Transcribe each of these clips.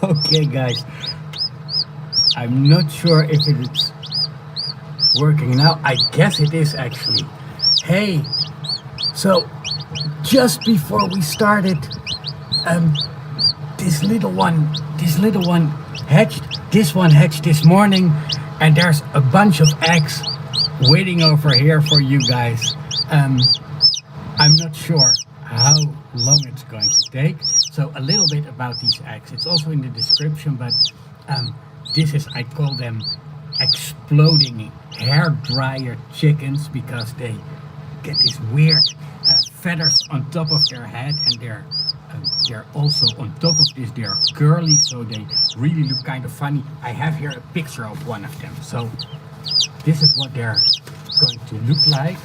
Okay, guys, I'm not sure if it's working now. I guess it is actually. Hey, so just before we started, um, this little one hatched. This one hatched this morning, and there's a bunch of eggs waiting over here for you guys. Um, I'm not sure how long it's going to take. So a little bit about these eggs. It's also in the description, but um, this is, I call them exploding hair dryer chickens because they get these weird feathers on top of their head, and they're also on top of this they're curly, so they really look kind of funny. I have here a picture of one of them. So this is what they're going to look like,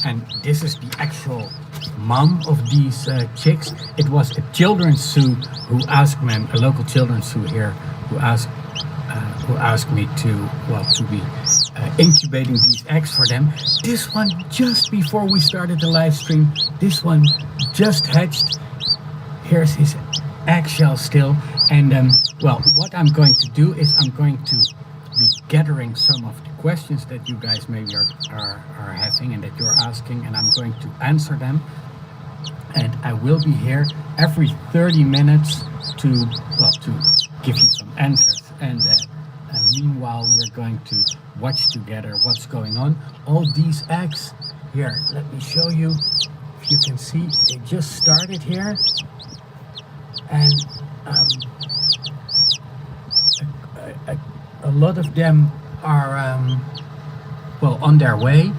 and this is the actual mom of these chicks. It was a children's zoo who asked me, a local children's zoo here, who asked me to be incubating these eggs for them. This one, just before we started the live stream, this one just hatched. Here's his eggshell still, and what I'm going to do is I'm going to be gathering some of the questions that you guys maybe are having and that you're asking, and I'm going to answer them. And I will be here every 30 minutes to give you some answers. And meanwhile, we're going to watch together what's going on. All these eggs here, let me show you. If you can see, they just started here, and a lot of them are on their way.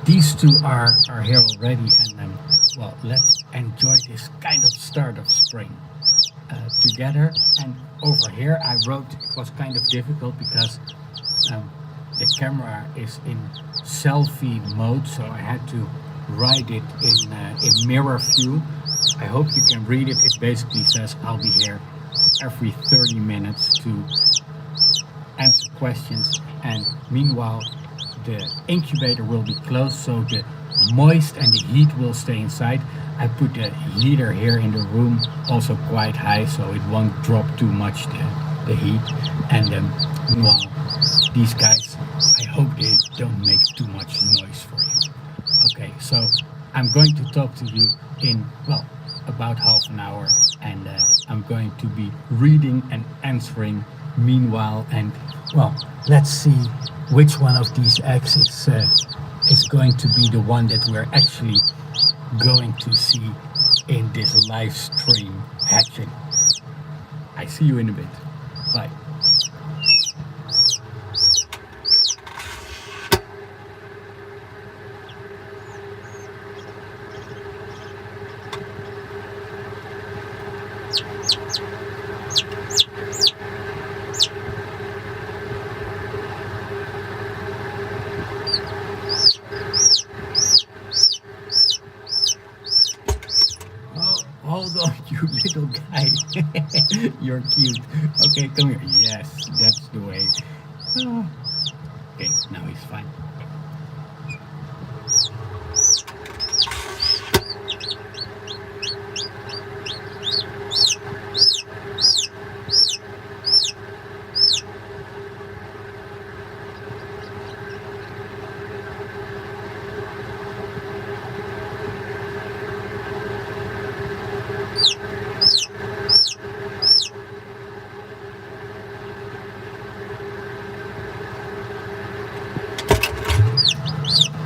These two are here already, and let's enjoy this kind of start of spring together. And over here, I wrote, it was kind of difficult because the camera is in selfie mode, so I had to write it in mirror view. I hope you can read it. It basically says I'll be here every 30 minutes to answer questions, and meanwhile the incubator will be closed, so the moist and the heat will stay inside. I put the heater here in the room also quite high, so it won't drop too much the heat. And meanwhile, these guys, I hope they don't make too much noise for you. Okay, so I'm going to talk to you in about half an hour, and I'm going to be reading and answering meanwhile. And let's see which one of these eggs is going to be the one that we're actually going to see in this live stream hatching. I see you in a bit. Bye. Hold on, you little guy. You're cute. Okay, come here. Yes, that's the way. Okay, now he's fine.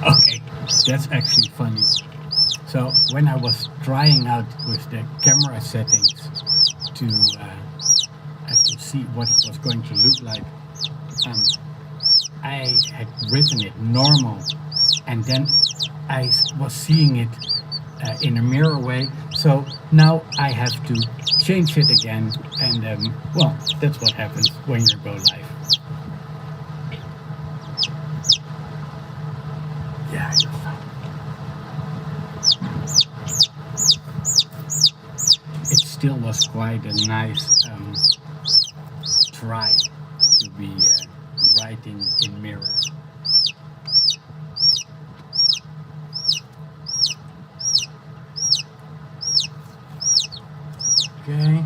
Okay, that's actually funny. So when I was trying out with the camera settings to see what it was going to look like, I had written it normal, and then I was seeing it in a mirror way. So now I have to change it again, and that's what happens when you go live. Yeah, you're fine. It still was quite a nice try to be writing in mirror. Okay.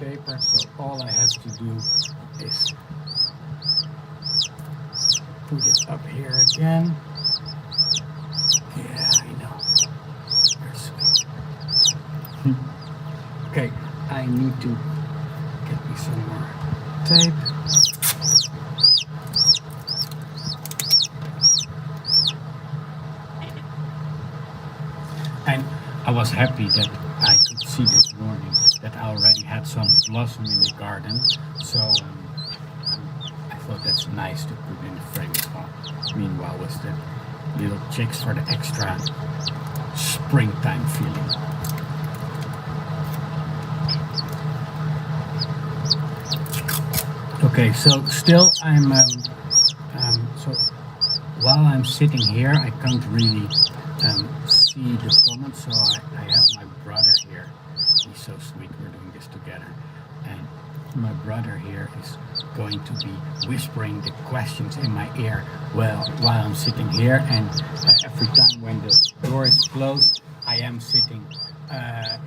paper, so all I have to do is put it up here again. Yeah, I know. You're sweet. Okay, I need to get me some more tape. And I was happy that I could see this morning that I already had some blossom in the garden. So I thought that's nice to put in the frame as well. Meanwhile, with the little chicks for the extra springtime feeling. Okay, so still I'm so while I'm sitting here, I can't really see the comments, so I have my brother here. He's so sweet, we're doing this together. And my brother here is going to be whispering the questions in my ear while I'm sitting here, and every time when the door is closed, I am sitting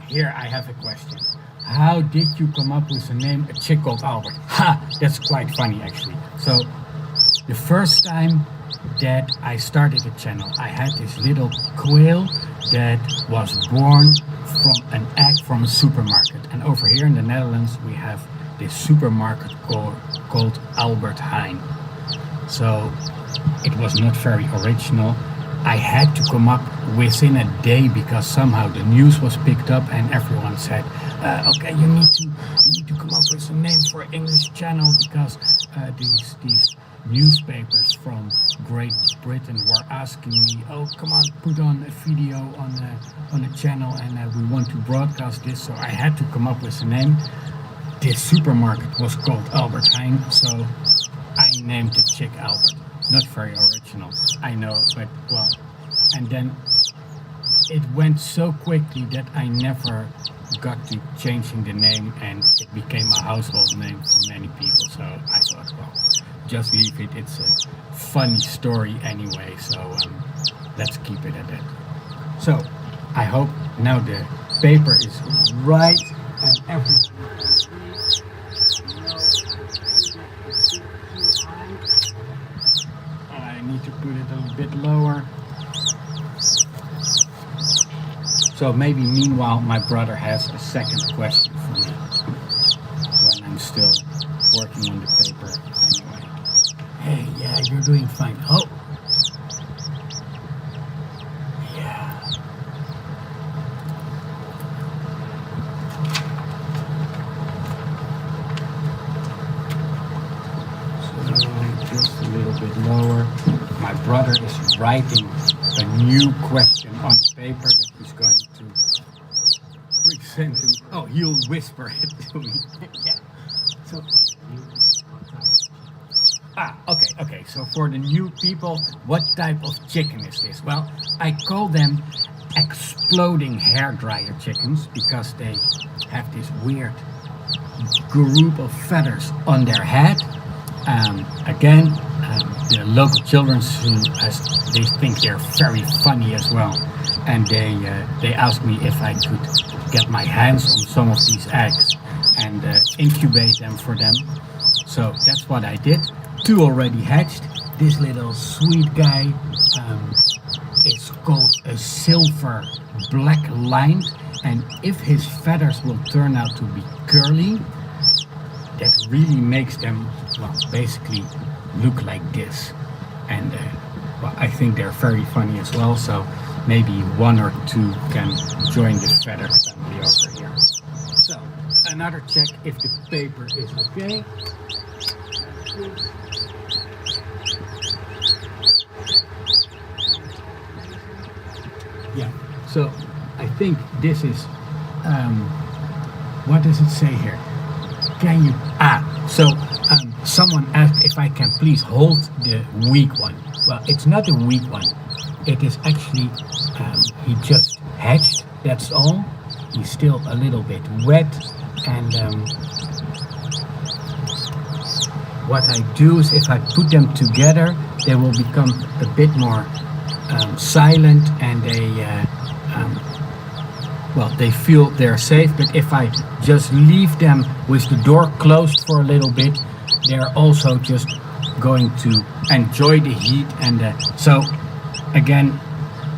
here. I have a question. How did you come up with the name A Chick Called Albert? Ha! That's quite funny actually. So the first time that I started the channel, I had this little quail that was born from an egg from a supermarket. And over here in the Netherlands we have this supermarket called Albert Heijn. So it was not very original. I had to come up within a day because somehow the news was picked up and everyone said, okay, you need to come up with a name for an English channel because these newspapers from Great Britain were asking me, oh, come on, put on a video on a channel, and we want to broadcast this. So I had to come up with a name. This supermarket was called Albert Heijn, so I named the chick Albert. Not very original, I know, but well. And then it went so quickly that I never got to changing the name, and it became a household name for many people. So I thought, well, just leave it. It's a funny story anyway, so let's keep it at that. So I hope now the paper is right and everything. I need to put it a little bit lower. So maybe meanwhile my brother has a second question for me when I'm still working on the paper anyway. Hey, yeah, you're doing fine. Oh! Yeah. So just a little bit lower. My brother is writing a new question on paper that he's going to present to me. Oh, he'll whisper it to me. Yeah. So, okay. So for the new people, what type of chicken is this? Well, I call them exploding hairdryer chickens because they have this weird group of feathers on their head. The local children they think they're very funny as well, and they asked me if I could get my hands on some of these eggs and incubate them for them. So that's what I did. 2 already hatched. This little sweet guy is called a silver black line, and if his feathers will turn out to be curly, that really makes them, well, basically look like this. And well, I think they're very funny as well, so maybe 1 or 2 can join the feathered family over here. So another check if the paper is okay. Yeah, so I think this is what does it say here? Can you someone asked if I can please hold the weak one. Well, it's not a weak one. It is actually he just hatched, that's all. He's still a little bit wet, and what I do is if I put them together, they will become a bit more silent, and they well, they feel they're safe, but if I just leave them with the door closed for a little bit, they're also just going to enjoy the heat. And so again,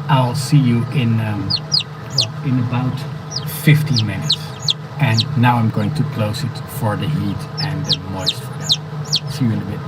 I'll see you in about 15 minutes. And now I'm going to close it for the heat and the moist for them. See you in a bit.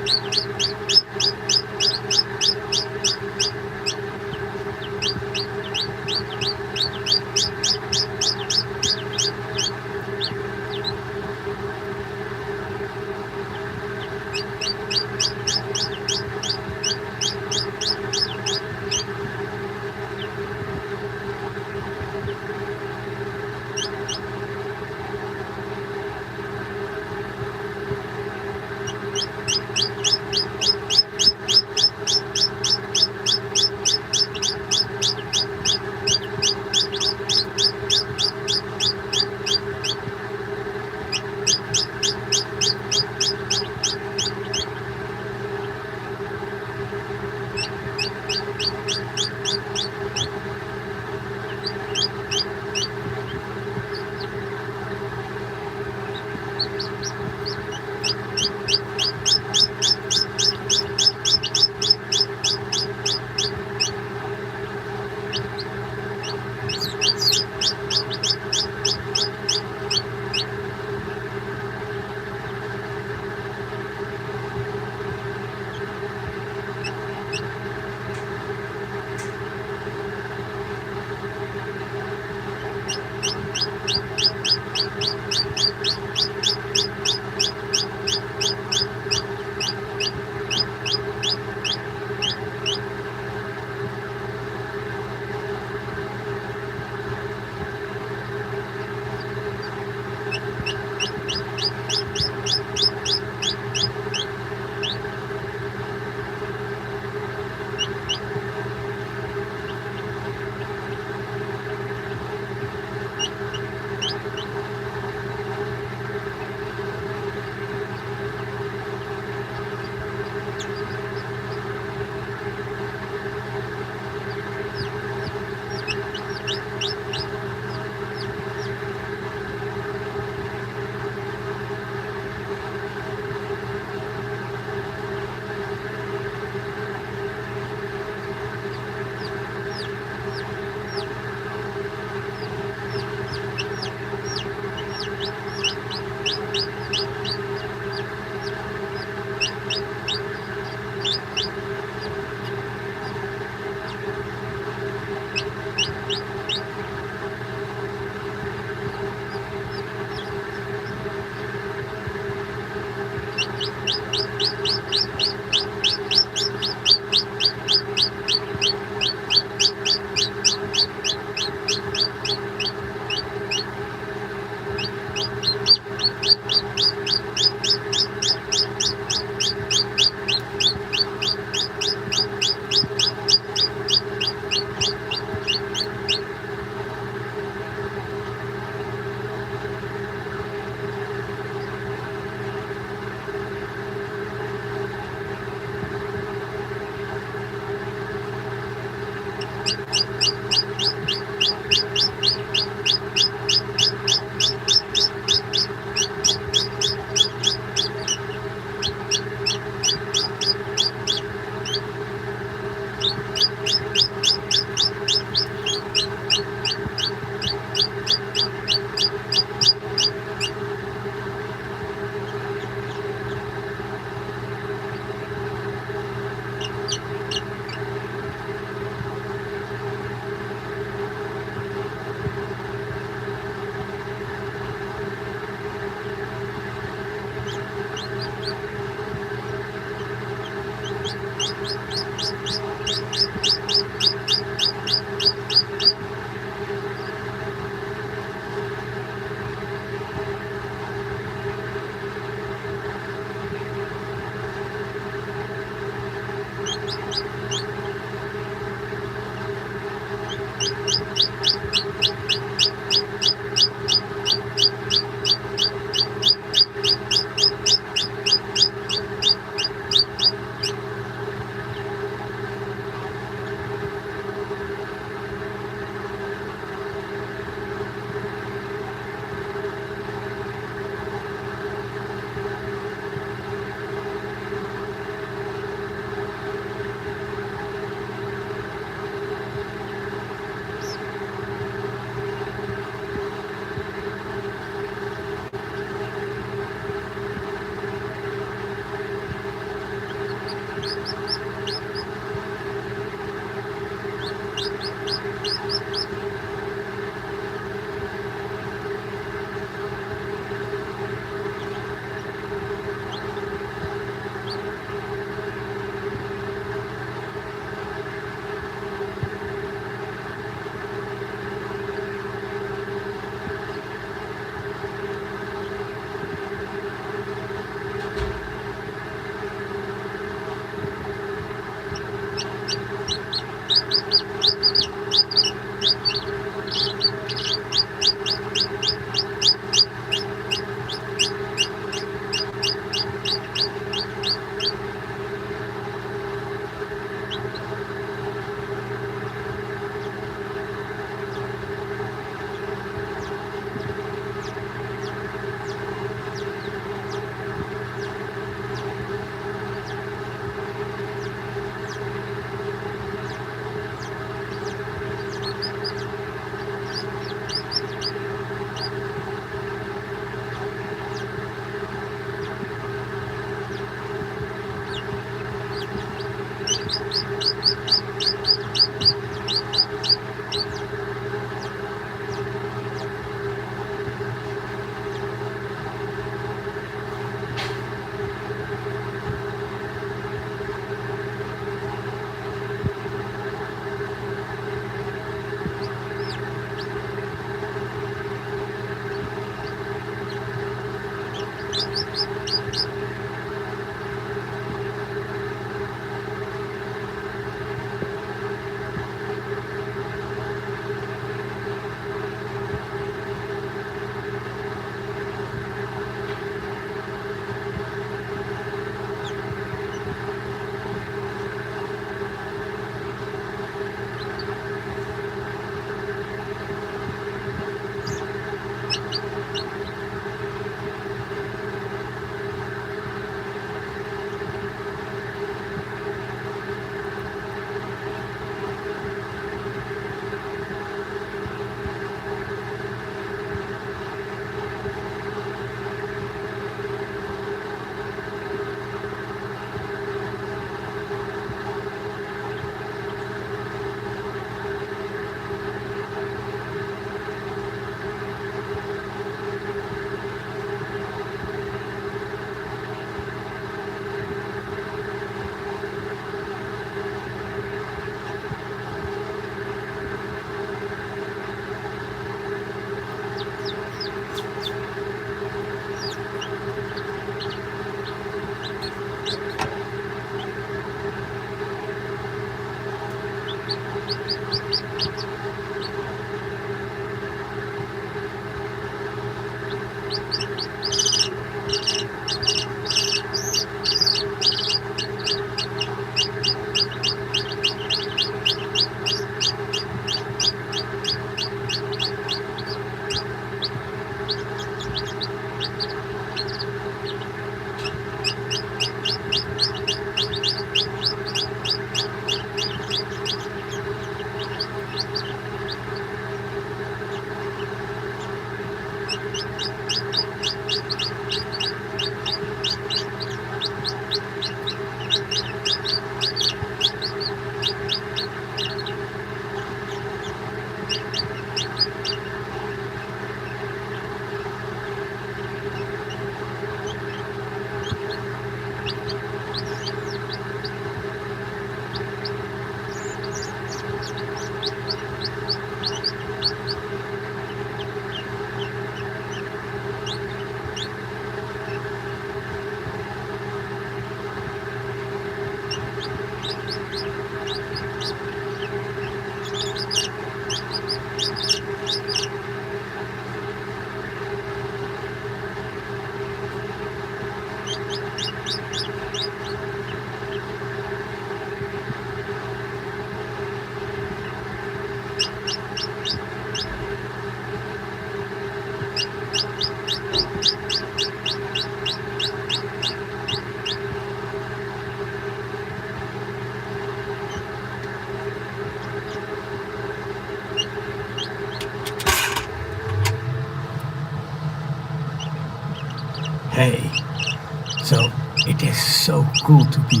cool to be.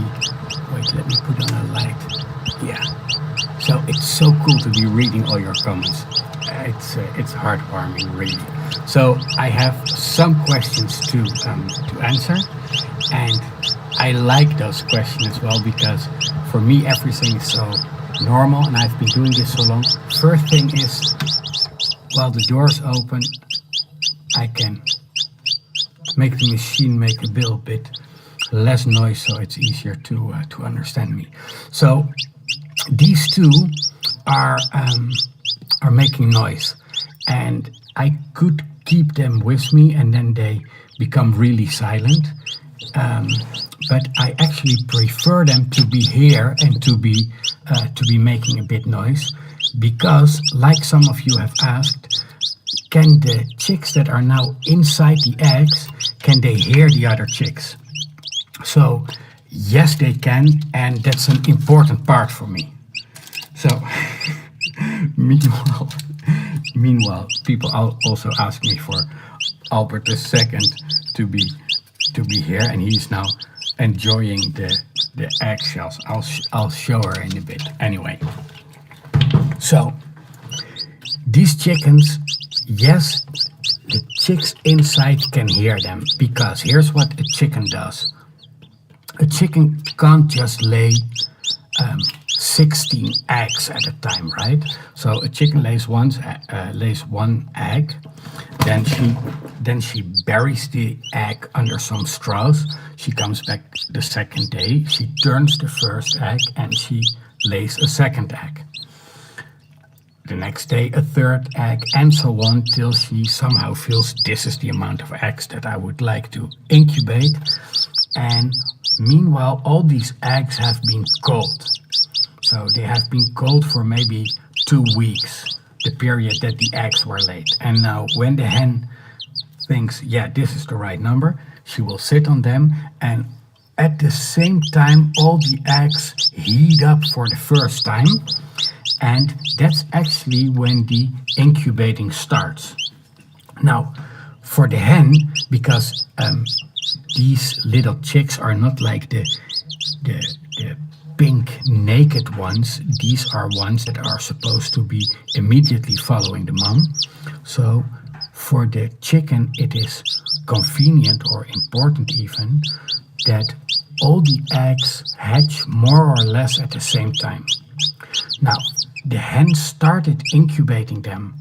Wait, let me put on a light. Yeah. So it's so cool to be reading all your comments. It's heartwarming, really. So I have some questions to answer, and I like those questions as well because for me everything is so normal, and I've been doing this so long. First thing is, while the door's open, I can make the machine make a little bit less noise, so it's easier to understand me. So these two are making noise, and I could keep them with me, and then they become really silent. But I actually prefer them to be here and to be making a bit noise, because, like some of you have asked, can the chicks that are now inside the eggs, can they hear the other chicks? So yes, they can, and that's an important part for me. So meanwhile, people also ask me for Albert II to be here, and he's now enjoying the eggshells. I'll show her in a bit. Anyway, so these chickens, yes, the chicks inside can hear them, because here's what a chicken does. A chicken can't just lay 16 eggs at a time, right? So a chicken lays one egg, then she buries the egg under some straws. She comes back the second day, she turns the first egg, and she lays a second egg. The next day a third egg, and so on, till she somehow feels this is the amount of eggs that I would like to incubate. And meanwhile, all these eggs have been cold. So they have been cold for maybe 2 weeks, the period that the eggs were laid. And now when the hen thinks, yeah, this is the right number, she will sit on them, and at the same time all the eggs heat up for the first time. And that's actually when the incubating starts. Now, for the hen, because these little chicks are not like the pink naked ones. These are ones that are supposed to be immediately following the mom. So for the chicken, it is convenient or important even that all the eggs hatch more or less at the same time. Now, the hen started incubating them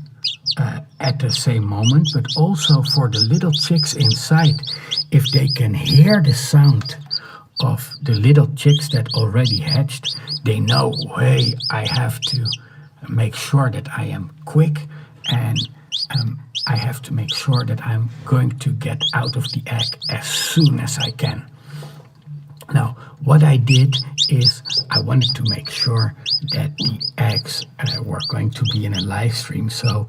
at the same moment, but also for the little chicks inside, if they can hear the sound of the little chicks that already hatched, they know, hey, I have to make sure that I am quick, and I have to make sure that I'm going to get out of the egg as soon as I can. Now, what I did is I wanted to make sure that the eggs were going to be in a live stream. So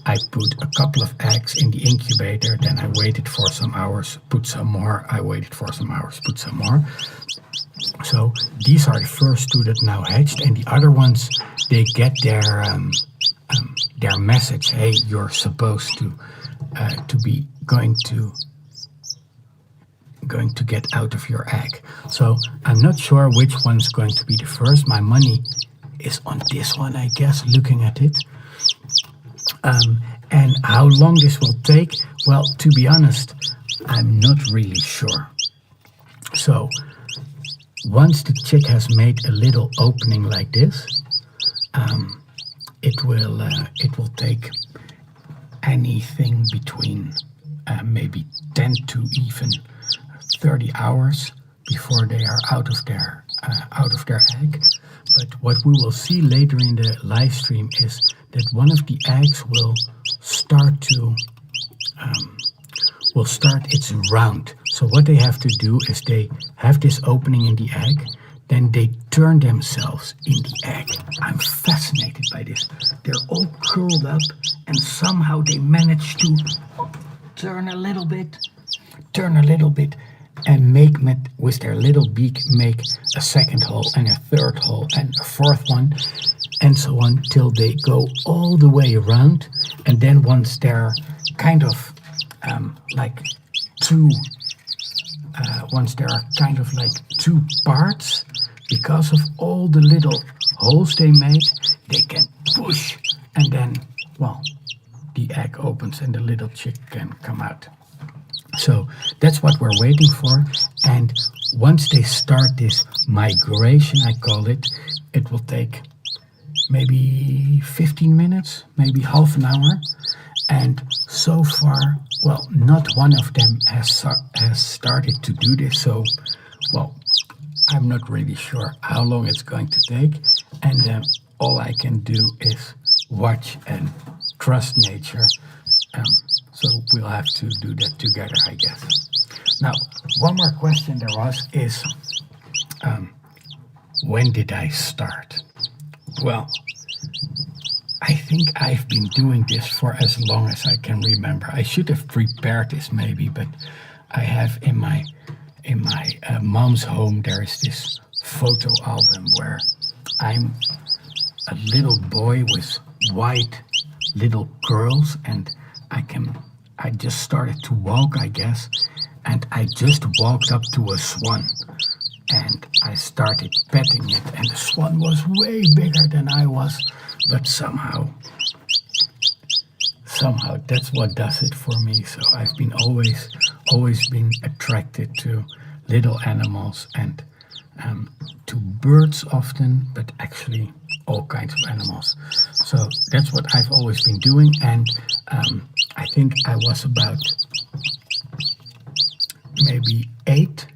I put a couple of eggs in the incubator, then I waited for some hours, put some more, I waited for some hours, put some more. So these are the first two that now hatched, and the other ones, they get their message, hey, you're supposed to be going to get out of your egg. So I'm not sure which one's going to be the first. My money is on this one, I guess, looking at it. And how long this will take, well, to be honest, I'm not really sure. So once the chick has made a little opening like this, it will take anything between maybe 10 to even 30 hours before they are out of their egg. But what we will see later in the live stream is that one of the eggs will start its round. So what they have to do is they have this opening in the egg, then they turn themselves in the egg. I'm fascinated by this. They're all curled up, and somehow they manage to turn a little bit, and make with their little beak, make a second hole and a third hole and a fourth one, and so on, till they go all the way around. And then once they're kind of like two once there are kind of like two parts, because of all the little holes they made, they can push, and then, well, the egg opens and the little chick can come out. So that's what we're waiting for. And once they start this migration, I call it, it will take maybe 15 minutes, maybe half an hour. And so far, well, not one of them has started to do this. So, well, I'm not really sure how long it's going to take. And all I can do is watch and trust nature. So we'll have to do that together, I guess. Now, one more question there was is, when did I start? Well, I think I've been doing this for as long as I can remember. I should have prepared this maybe, but I have in my mom's home, there is this photo album where I'm a little boy with white little curls, and I just started to walk, I guess, and I just walked up to a swan, and I started petting it, and the swan was way bigger than I was, but somehow that's what does it for me. So I've been always been attracted to little animals and to birds often, but actually all kinds of animals. So that's what I've always been doing, and I think I was about maybe 8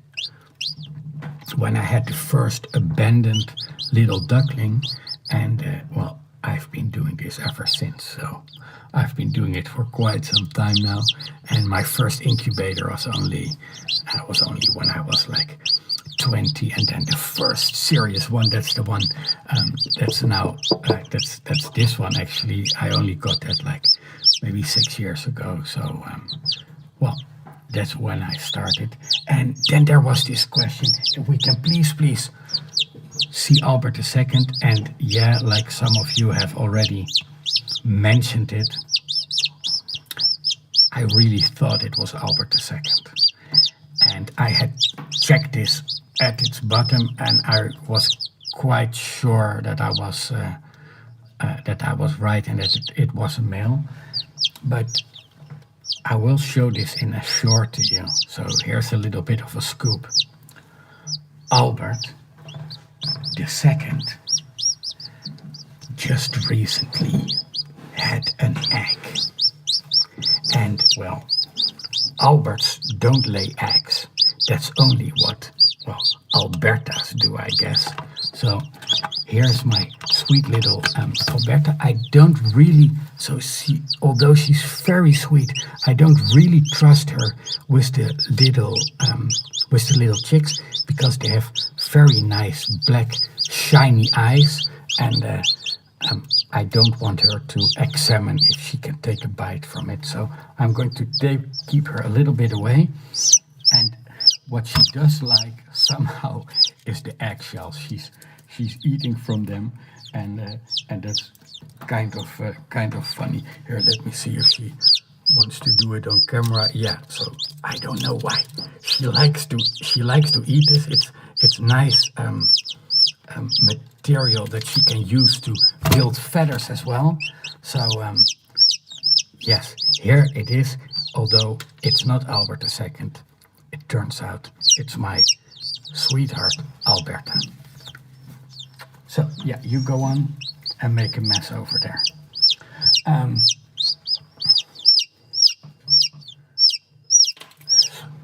when I had the first abandoned little duckling, and well, I've been doing this ever since. So I've been doing it for quite some time now, and my first incubator was only when I was like 20, and then the first serious one, that's the one that's now that's this one actually. I only got that like maybe 6 years ago. So well, that's when I started. And then there was this question, if we can please see Albert II. And yeah, like some of you have already mentioned it, I really thought it was Albert II. And I had checked this at its bottom, and I was quite sure that I was right, and that it was a male. But I will show this in a short to you. So here's a little bit of a scoop. Albert II just recently had an egg. And well, Alberts don't lay eggs. That's only what, well, Albertas do, I guess. So here's my sweet little Alberta. I don't really, although she's very sweet, I don't really trust her with the little chicks, because they have very nice black shiny eyes, and I don't want her to examine if she can take a bite from it. So I'm going to keep her a little bit away. And what she does like somehow is the eggshells. She's eating from them, and that's kind of funny. Here, let me see if she wants to do it on camera. Yeah. So I don't know why she likes to eat this. It's nice material that she can use to build feathers as well. So yes, here it is. Although it's not Albert II, it turns out it's my sweetheart Alberta. So yeah, you go on and make a mess over there.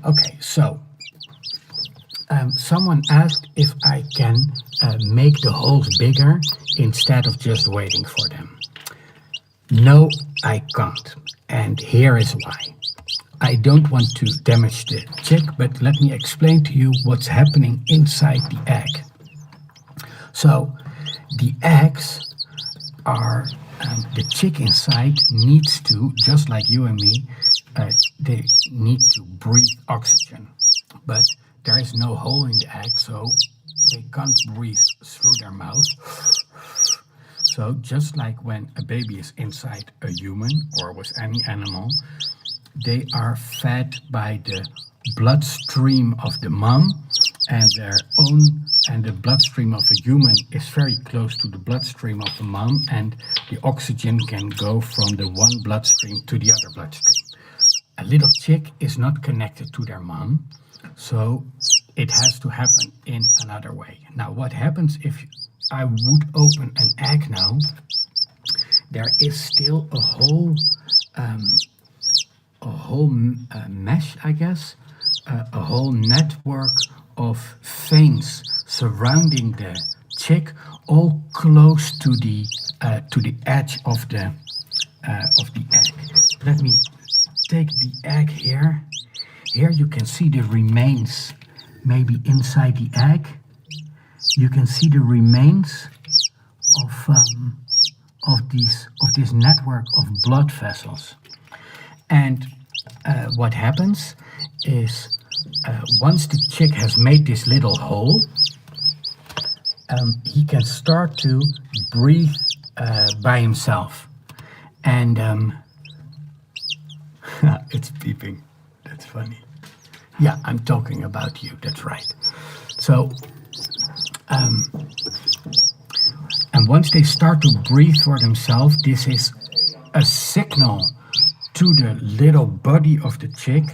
Okay, so someone asked if I can make the holes bigger instead of just waiting for them. No, I can't, and here is why. I don't want to damage the chick, but let me explain to you what's happening inside the egg. So the eggs are, the chick inside needs to, just like you and me, they need to breathe oxygen. But there is no hole in the egg, so they can't breathe through their mouth. So just like when a baby is inside a human or with any animal, they are fed by the bloodstream of the mom, and the bloodstream of a human is very close to the bloodstream of the mom, and the oxygen can go from the one bloodstream to the other bloodstream. A little chick is not connected to their mom, so it has to happen in another way. Now, what happens if I would open an egg now? There is still a whole mesh, I guess, a whole network of veins surrounding the chick, all close to the edge of the egg. Let me take the egg here. Here you can see the remains, maybe inside the egg. You can see the remains of this network of blood vessels. And what happens is once the chick has made this little hole, he can start to breathe by himself. And it's beeping. That's funny. Yeah, I'm talking about you. That's right. So, and once they start to breathe for themselves, this is a signal to the little body of the chick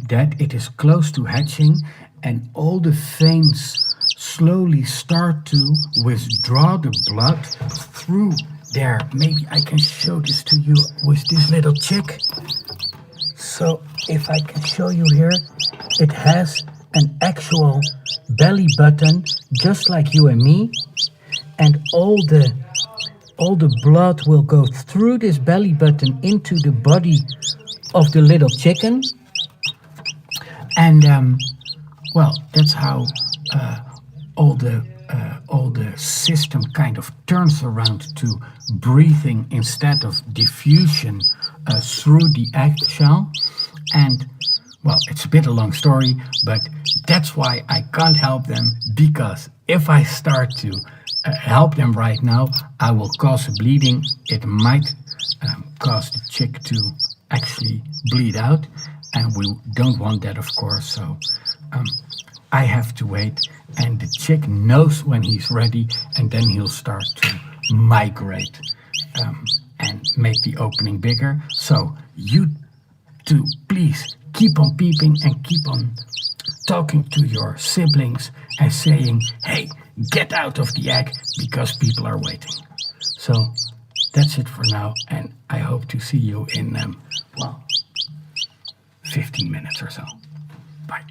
that it is close to hatching, and all the veins slowly start to withdraw the blood through there. Maybe I can show this to you with this little chick. So if I can show you here, it has an actual belly button just like you and me, and all the blood will go through this belly button into the body of the little chicken. And well, that's how all the system kind of turns around to breathing instead of diffusion through the egg shell. And well, it's a bit a long story, but that's why I can't help them, because if I start to help them right now, I will cause a bleeding. It might cause the chick to actually bleed out, and we don't want that, of course. So I have to wait, and the chick knows when he's ready, and then he'll start to migrate and make the opening bigger. So you two, please keep on peeping and keep on talking to your siblings and saying, hey, get out of the egg, because people are waiting. So that's it for now, and I hope to see you in, 15 minutes or so. Bye.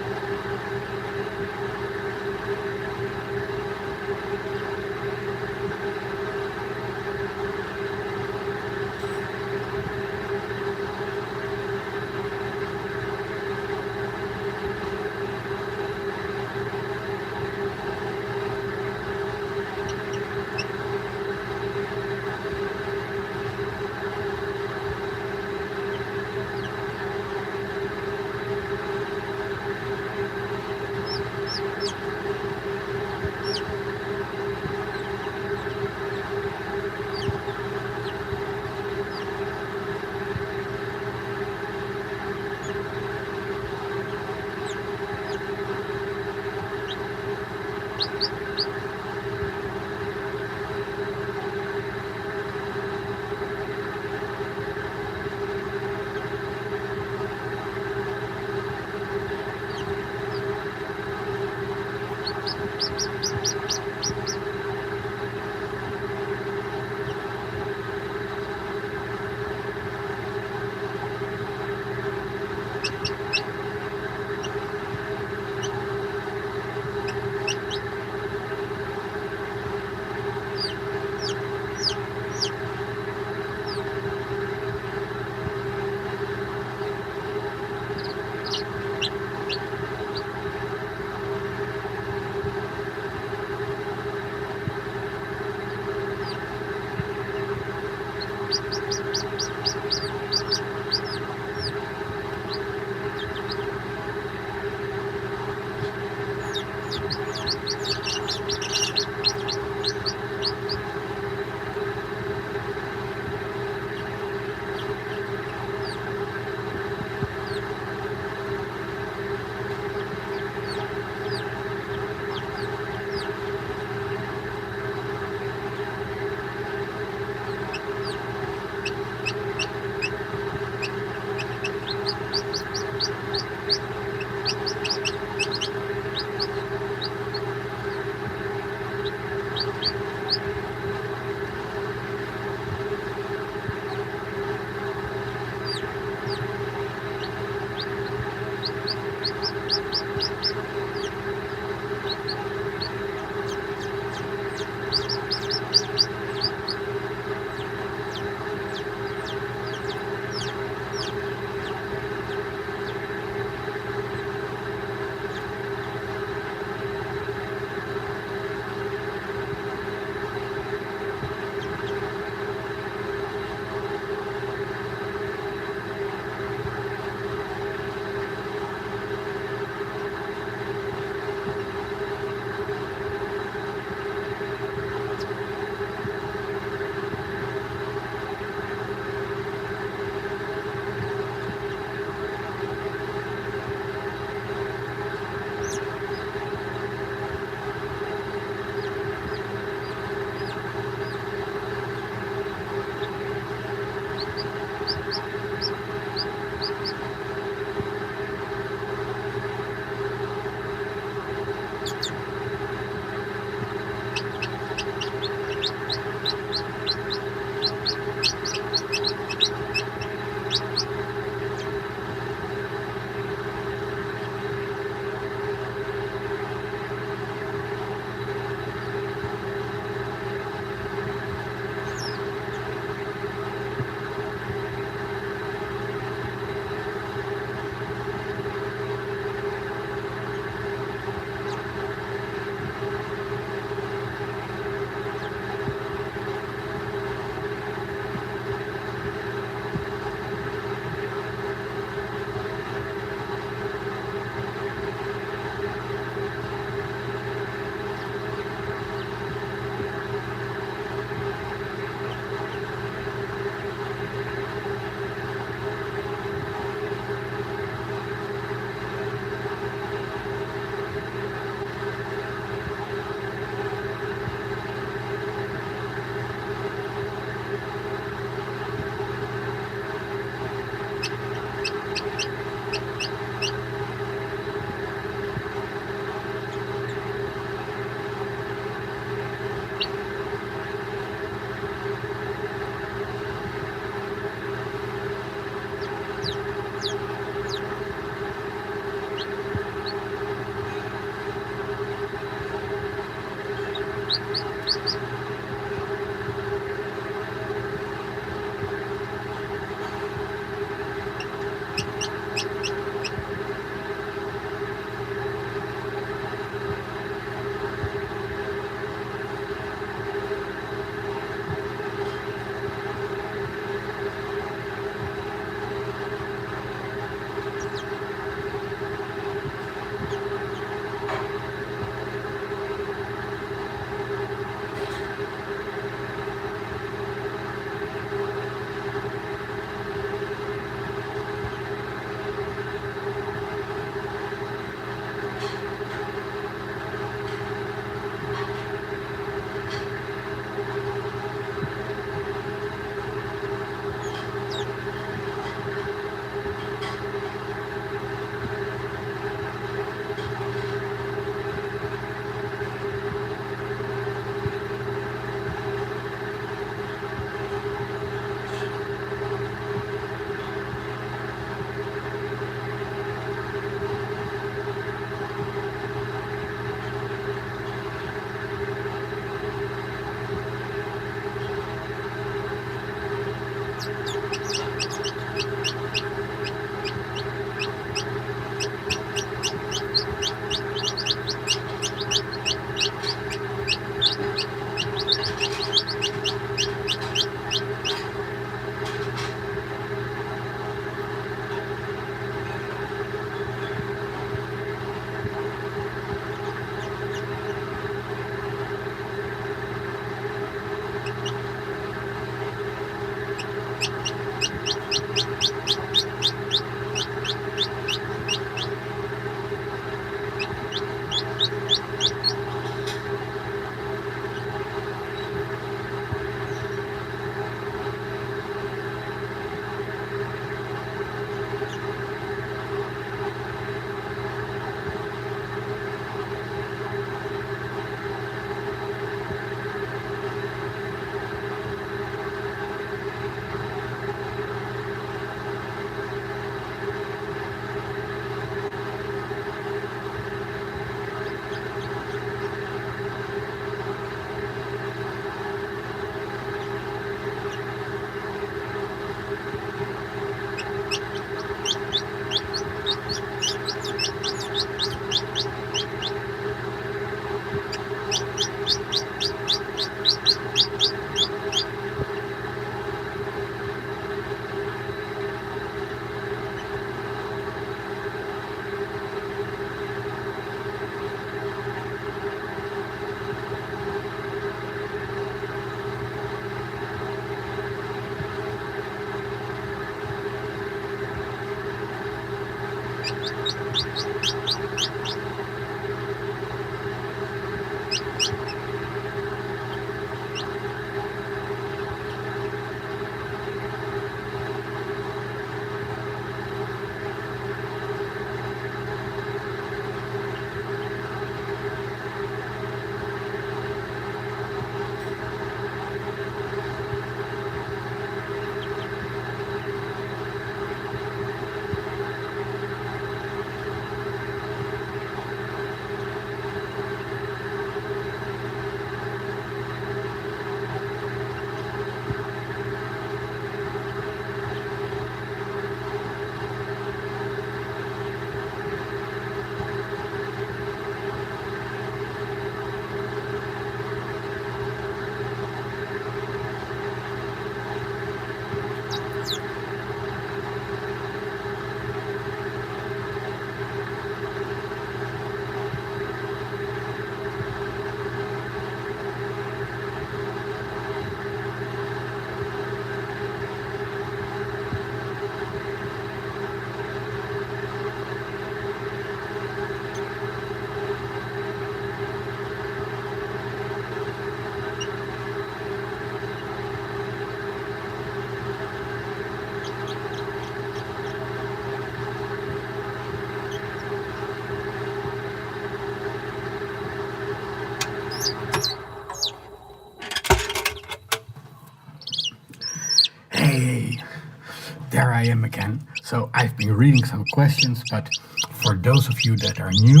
again. So I've been reading some questions, but for those of you that are new,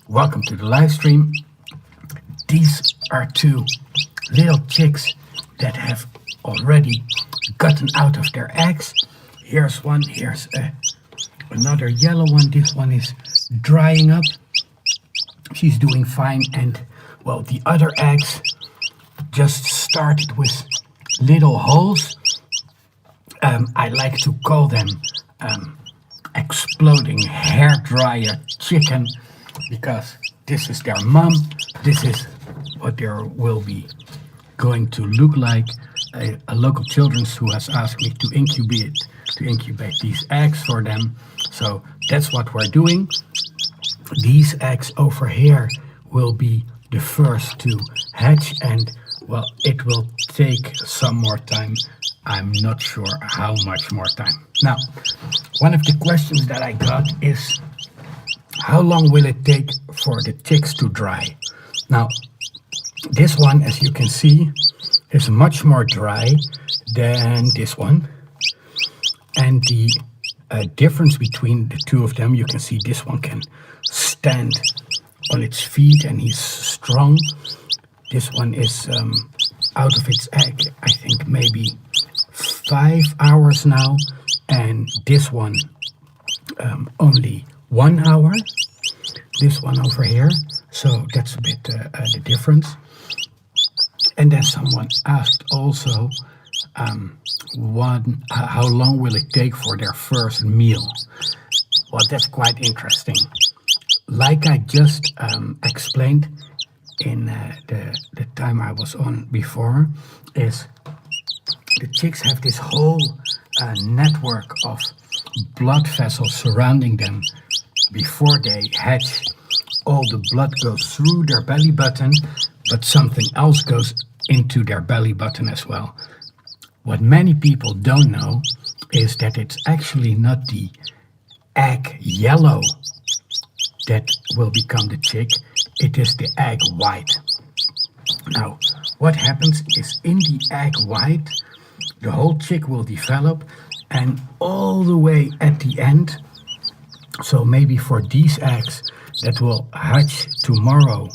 welcome to the live stream. These are two little chicks that have already gotten out of their eggs. Here's one, here's another yellow one. This one is drying up. She's doing fine, and well, the other eggs just started with little holes. I like to call them exploding hairdryer chicken, because this is their mom. This is what they will be going to look like. A local children's who has asked me to incubate these eggs for them. So that's what we're doing. These eggs over here will be the first to hatch, and well, it will take some more time. I'm not sure how much more time. Now, one of the questions that I got is, how long will it take for the chicks to dry? Now, this one, as you can see, is much more dry than this one. And the difference between the two of them, you can see this one can stand on its feet and he's strong. This one is out of its egg, I think maybe 5 hours now, and this one only 1 hour. This one over here, so that's a bit the difference. And then someone asked also, how long will it take for their first meal? Well, that's quite interesting. Like I just explained in the time I was on before, is the chicks have this whole network of blood vessels surrounding them. Before they hatch, all the blood goes through their belly button, but something else goes into their belly button as well. What many people don't know is that it's actually not the egg yellow that will become the chick, it is the egg white. Now, what happens is in the egg white, the whole chick will develop, and all the way at the end, so maybe for these eggs that will hatch tomorrow,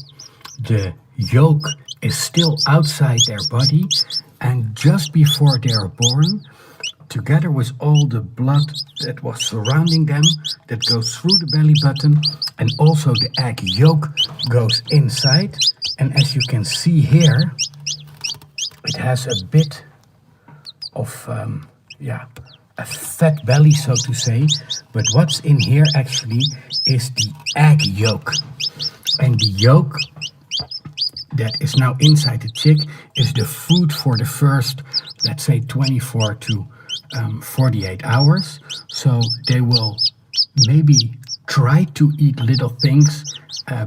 the yolk is still outside their body, and just before they are born, together with all the blood that was surrounding them, that goes through the belly button, and also the egg yolk goes inside. And as you can see here, it has a bit of a fat belly, so to say, but what's in here actually is the egg yolk. And the yolk that is now inside the chick is the food for the first, let's say, 24 to 48 hours. So they will maybe try to eat little things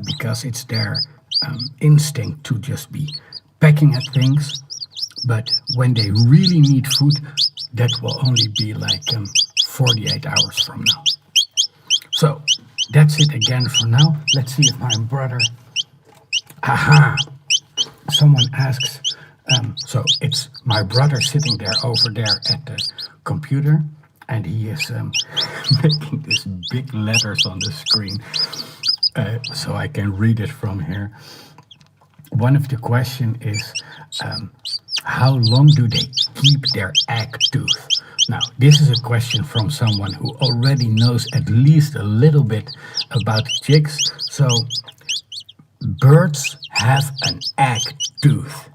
because it's their instinct to just be pecking at things. But when they really need food, that will only be like 48 hours from now. So that's it again for now. Let's see if my brother... Aha! Someone asks, so it's my brother sitting there over there at the computer, and he is making these big letters on the screen so I can read it from here. One of the questions is, how long do they keep their egg tooth? Now, this is a question from someone who already knows at least a little bit about chicks. So, birds have an egg tooth.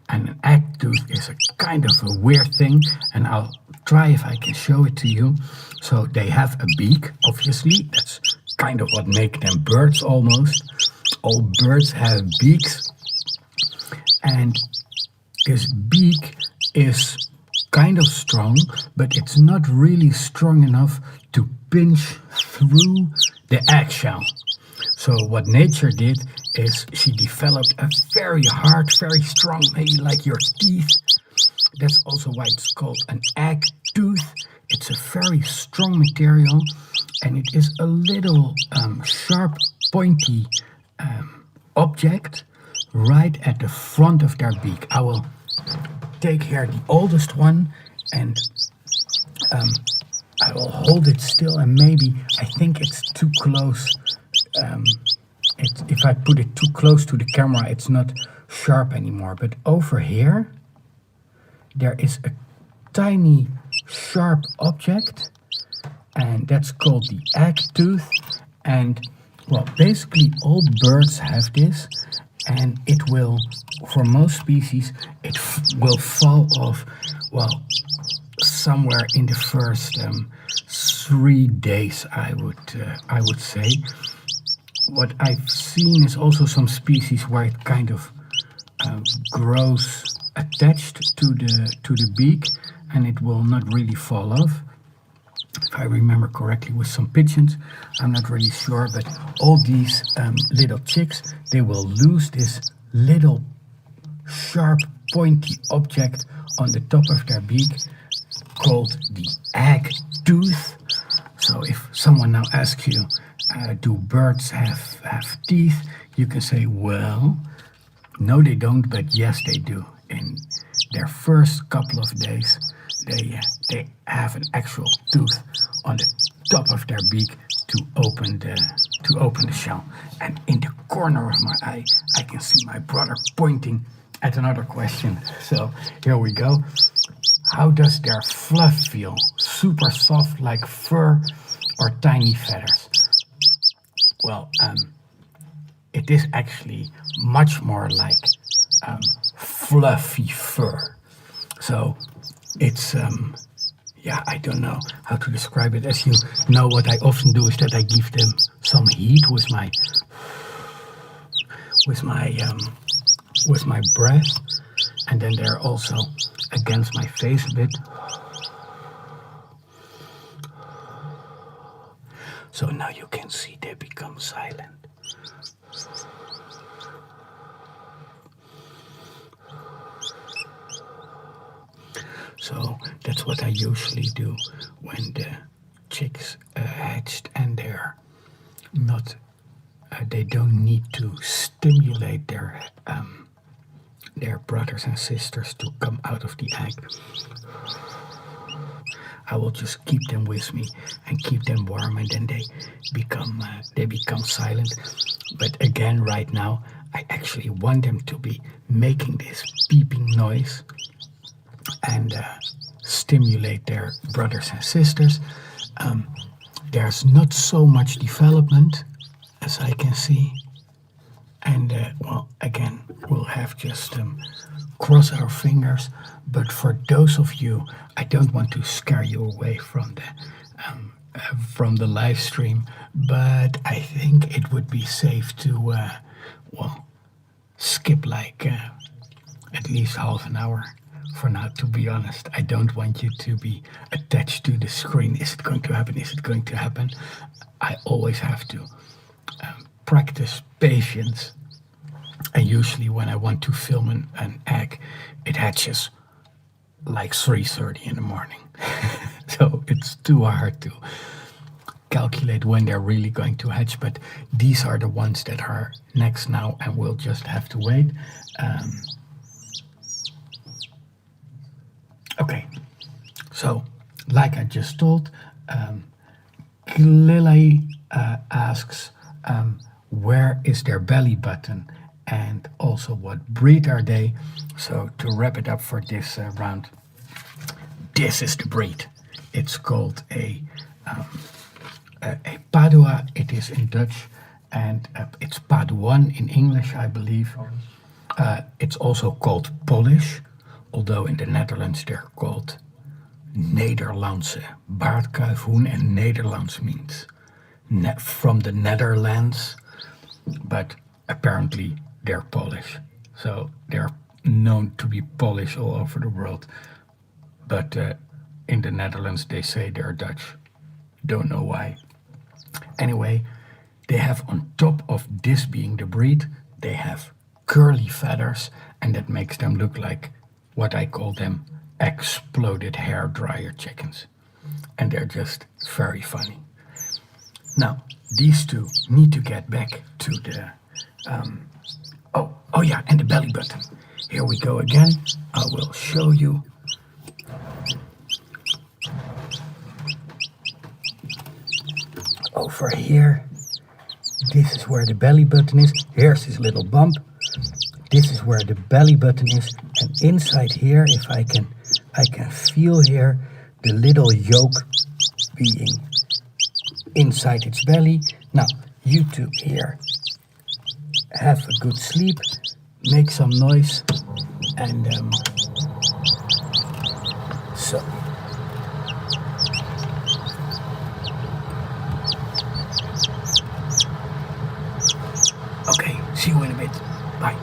And an egg tooth is a kind of a weird thing, and I'll try if I can show it to you. So they have a beak, obviously. That's kind of what makes them birds almost. All birds have beaks. And this beak is kind of strong, but it's not really strong enough to pinch through the eggshell. So what nature did is she developed a very hard, very strong, maybe like your teeth. That's also why it's called an egg tooth. It's a very strong material, and it is a little sharp, pointy object right at the front of their beak. I will take here the oldest one, and I will hold it still, and maybe I think it's too close. Um, if I put it too close to the camera, it's not sharp anymore. But over here, there is a tiny sharp object, and that's called the egg tooth. And well, basically all birds have this, and it will, for most species, it will fall off, well, somewhere in the first 3 days, I would say. What I've seen is also some species where it kind of grows attached to the beak, and it will not really fall off. If I remember correctly, with some pigeons, I'm not really sure, but all these little chicks, they will lose this little sharp pointy object on the top of their beak called the egg tooth. So if someone now asks you, do birds have teeth? You can say, well, no they don't, but yes they do. In their first couple of days, they have an actual tooth on the top of their beak to open the shell. And in the corner of my eye, I can see my brother pointing at another question. So here we go. How does their fluff feel? Super soft like fur or tiny feathers? Well, it is actually much more like fluffy fur. So it's, I don't know how to describe it. As you know, what I often do is that I give them some heat with my breath, and then they're also against my face a bit. So now you can see they become silent. So that's what I usually do when the chicks hatched and they're not, they don't need to stimulate their brothers and sisters to come out of the egg. I will just keep them with me and keep them warm, and then they become silent. But again, right now, I actually want them to be making this beeping noise and stimulate their brothers and sisters. There's not so much development as I can see. And well, again, we'll have just cross our fingers. But for those of you, I don't want to scare you away from the live stream, but I think it would be safe to, skip like at least half an hour for now, to be honest. I don't want you to be attached to the screen. Is it going to happen? Is it going to happen? I always have to practice patience. And usually when I want to film an egg, it hatches like 3:30 in the morning. So it's too hard to calculate when they're really going to hatch. But these are the ones that are next now, and we'll just have to wait. Okay, so like I just told, Lily asks, where is their belly button, and also what breed are they? So to wrap it up for this round, this is the breed. It's called a Padua. It is in Dutch, and it's Paduan in English, I believe. It's also called Polish, although in the Netherlands they're called Nederlandse baardkuifhoen, and Nederlands means from the Netherlands, but apparently they're Polish. So they're known to be Polish all over the world, but in the Netherlands they say they're Dutch. Don't know why. Anyway, they have, on top of this being the breed, they have curly feathers, and that makes them look like what I call them exploded hairdryer chickens. And they're just very funny. Now, these two need to get back to the, and the belly button. Here we go again. I will show you. over here. This is where the belly button is. Here's his little bump. This is where the belly button is, and inside here, if I can feel here the little yolk being inside its belly. Now, you two here have a good sleep, make some noise, and so. Okay, see you in a bit. Bye.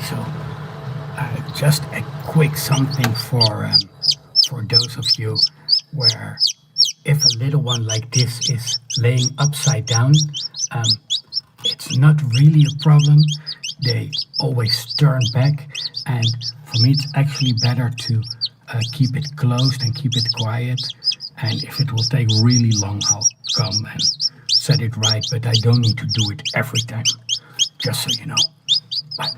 So just a quick something for those of you where if a little one like this is laying upside down, it's not really a problem. They always turn back, and for me it's actually better to keep it closed and keep it quiet. And if it will take really long, I'll come and set it right, but I don't need to do it every time, just so you know. Bye.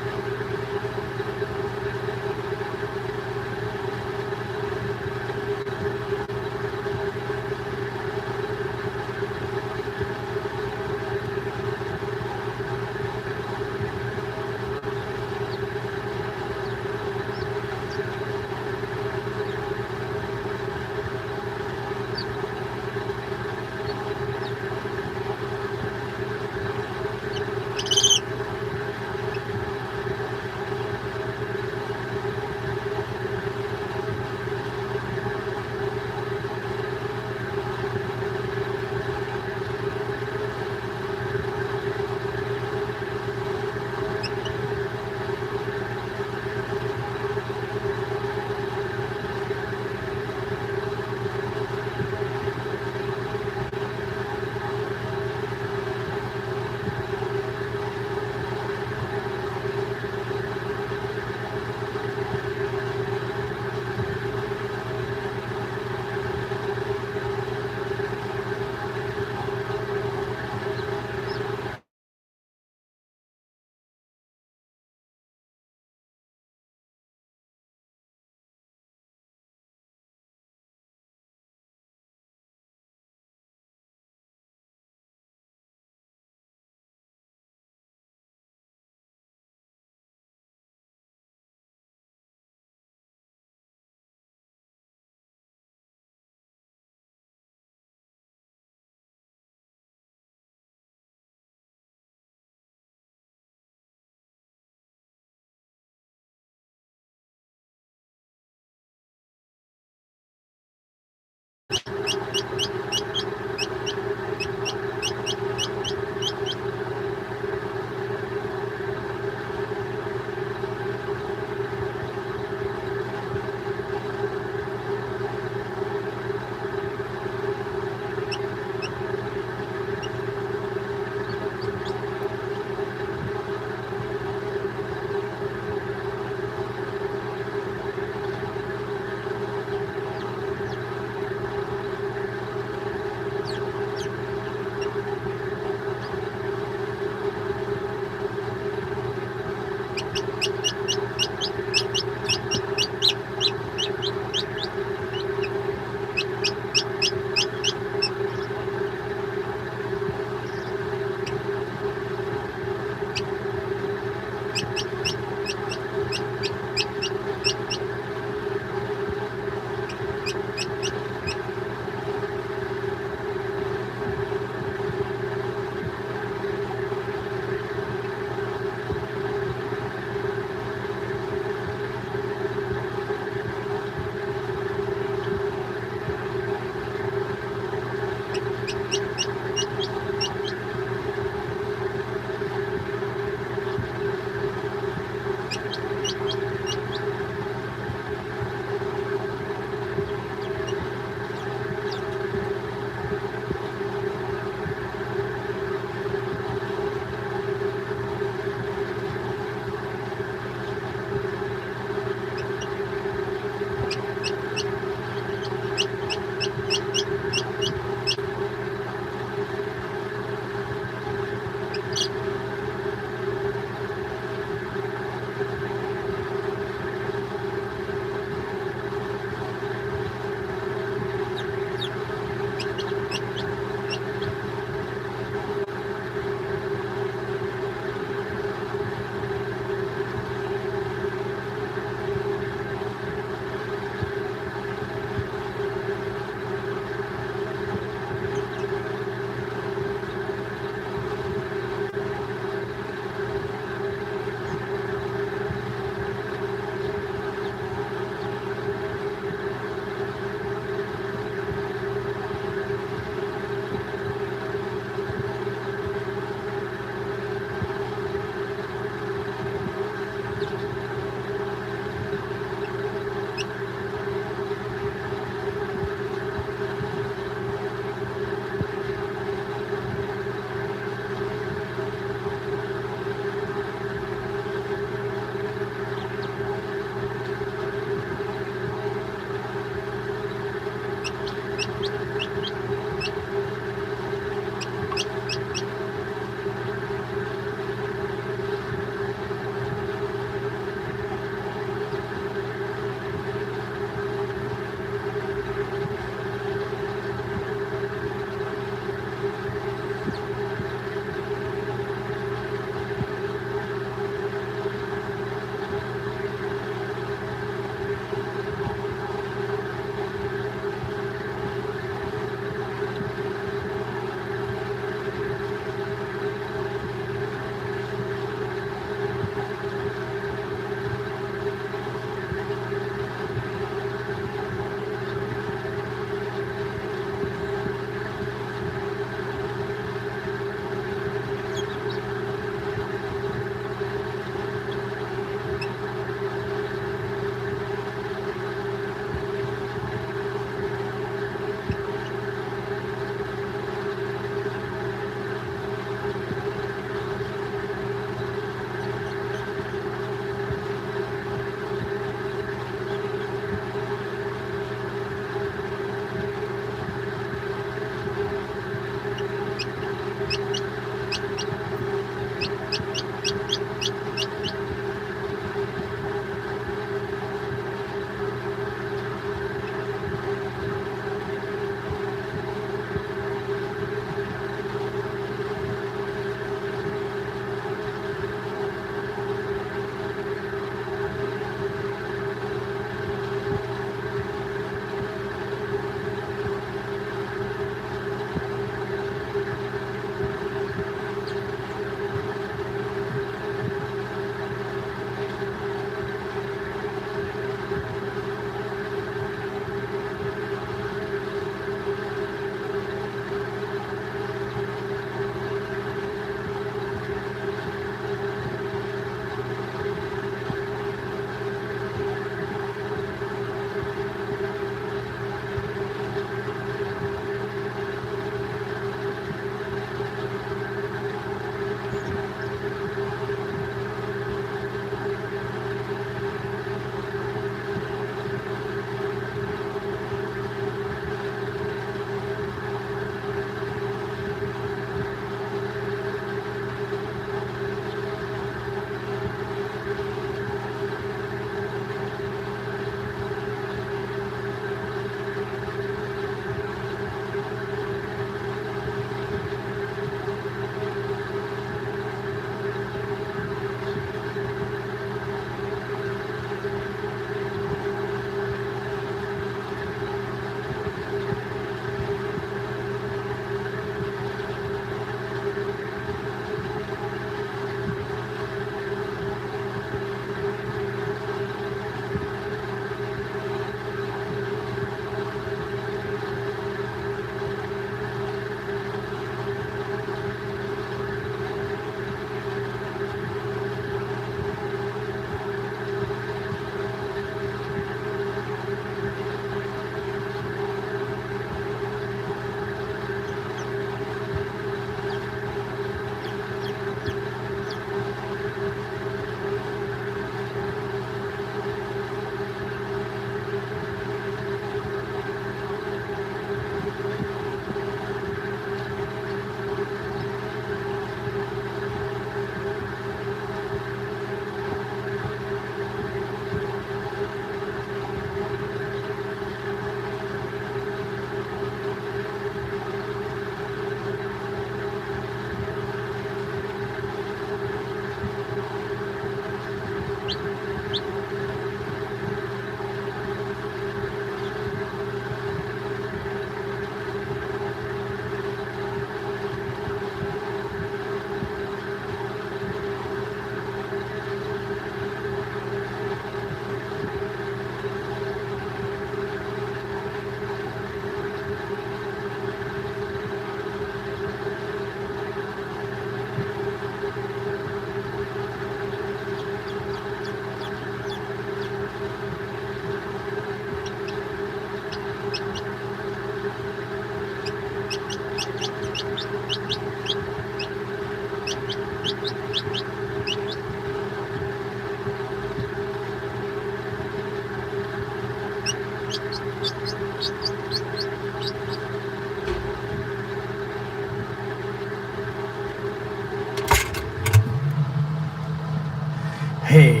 Hey,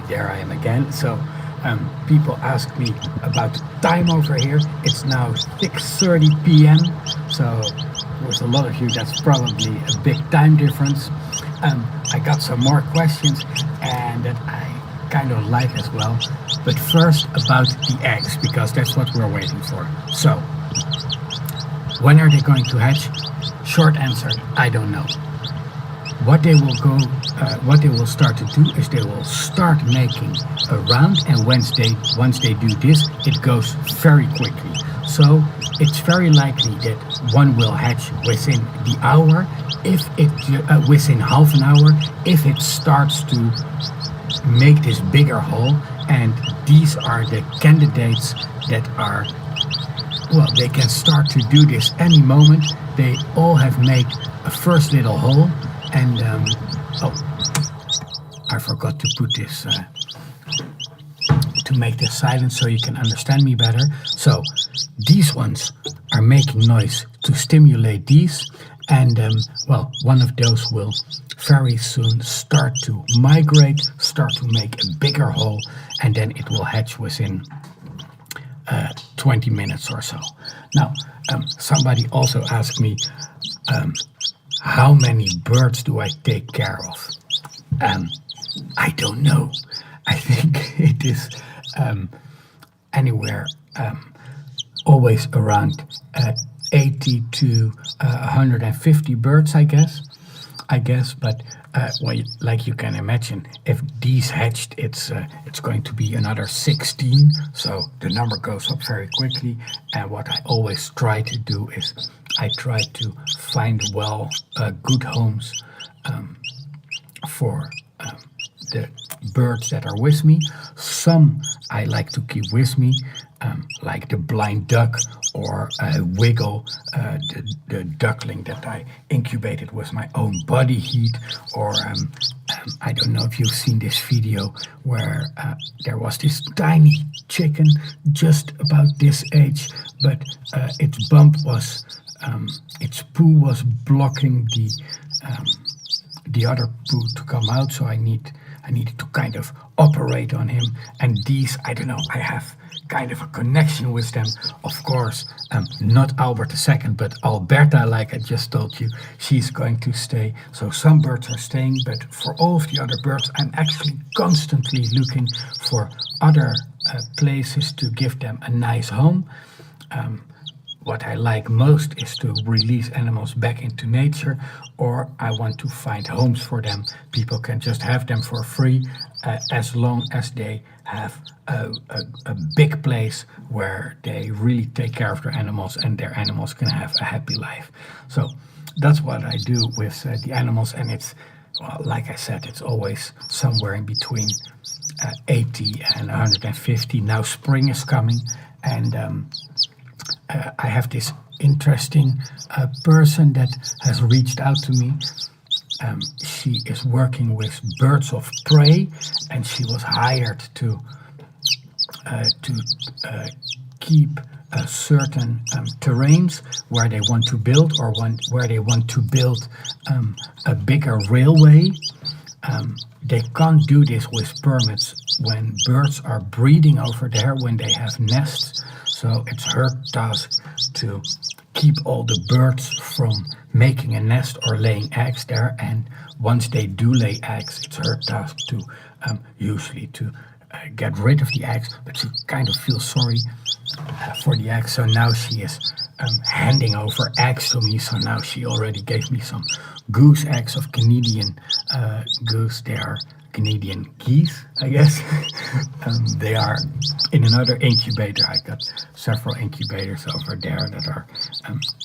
there I am again. So, people ask me about the time over here. It's now 6:30 p.m. So, with a lot of you, that's probably a big time difference. I got some more questions, and that I kind of like as well. But first, about the eggs, because that's what we're waiting for. So, when are they going to hatch? Short answer: I don't know. What they will start to do is they will start making a round, and once they do this, it goes very quickly. So it's very likely that one will hatch within the hour, if it within half an hour, if it starts to make this bigger hole. And these are the candidates that are, well, they can start to do this any moment. They all have made a first little hole. And, oh, I forgot to put this, to make this silent so you can understand me better. So, these ones are making noise to stimulate these. And, well, one of those will very soon start to migrate, start to make a bigger hole, and then it will hatch within 20 minutes or so. Now, somebody also asked me, how many birds do I take care of? I don't know. I think it is anywhere, always around 80 to 150 birds, I guess. But well, like you can imagine, if these hatched, it's going to be another 16. So the number goes up very quickly. And what I always try to do is I try to find good homes for the birds that are with me. Some I like to keep with me, like the blind duck or Wiggle, the duckling that I incubated with my own body heat. Or I don't know if you've seen this video where there was this tiny chicken just about this age, but its bump was, its poo was blocking the other poo to come out. So I needed to kind of operate on him. And these, I don't know, I have kind of a connection with them. Of course, not Albert II, but Alberta, like I just told you, she's going to stay. So some birds are staying, but for all of the other birds, I'm actually constantly looking for other places to give them a nice home. What I like most is to release animals back into nature, or I want to find homes for them. People can just have them for free, as long as they have a big place where they really take care of their animals and their animals can have a happy life. So that's what I do with the animals, and it's, well, like I said, it's always somewhere in between 80 and 150. Now spring is coming, and I have this interesting person that has reached out to me. She is working with birds of prey, and she was hired to keep certain terrains where they want to build, or where they want to build a bigger railway. They can't do this with permits when birds are breeding over there, when they have nests. So it's her task to keep all the birds from making a nest or laying eggs there. And once they do lay eggs, it's her task to usually to get rid of the eggs. But she kind of feels sorry for the eggs. So now she is handing over eggs to me. So now she already gave me some goose eggs of Canadian goose. They are Canadian geese, I guess. They are in another incubator. I got several incubators over there that are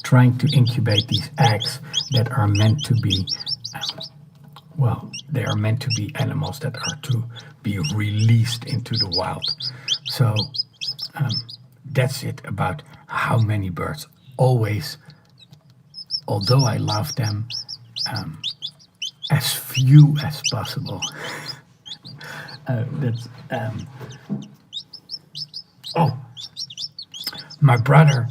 trying to incubate these eggs that are meant to be, well, they are meant to be animals that are to be released into the wild. So that's it about how many birds. Always, although I love them, as few as possible. Oh, my brother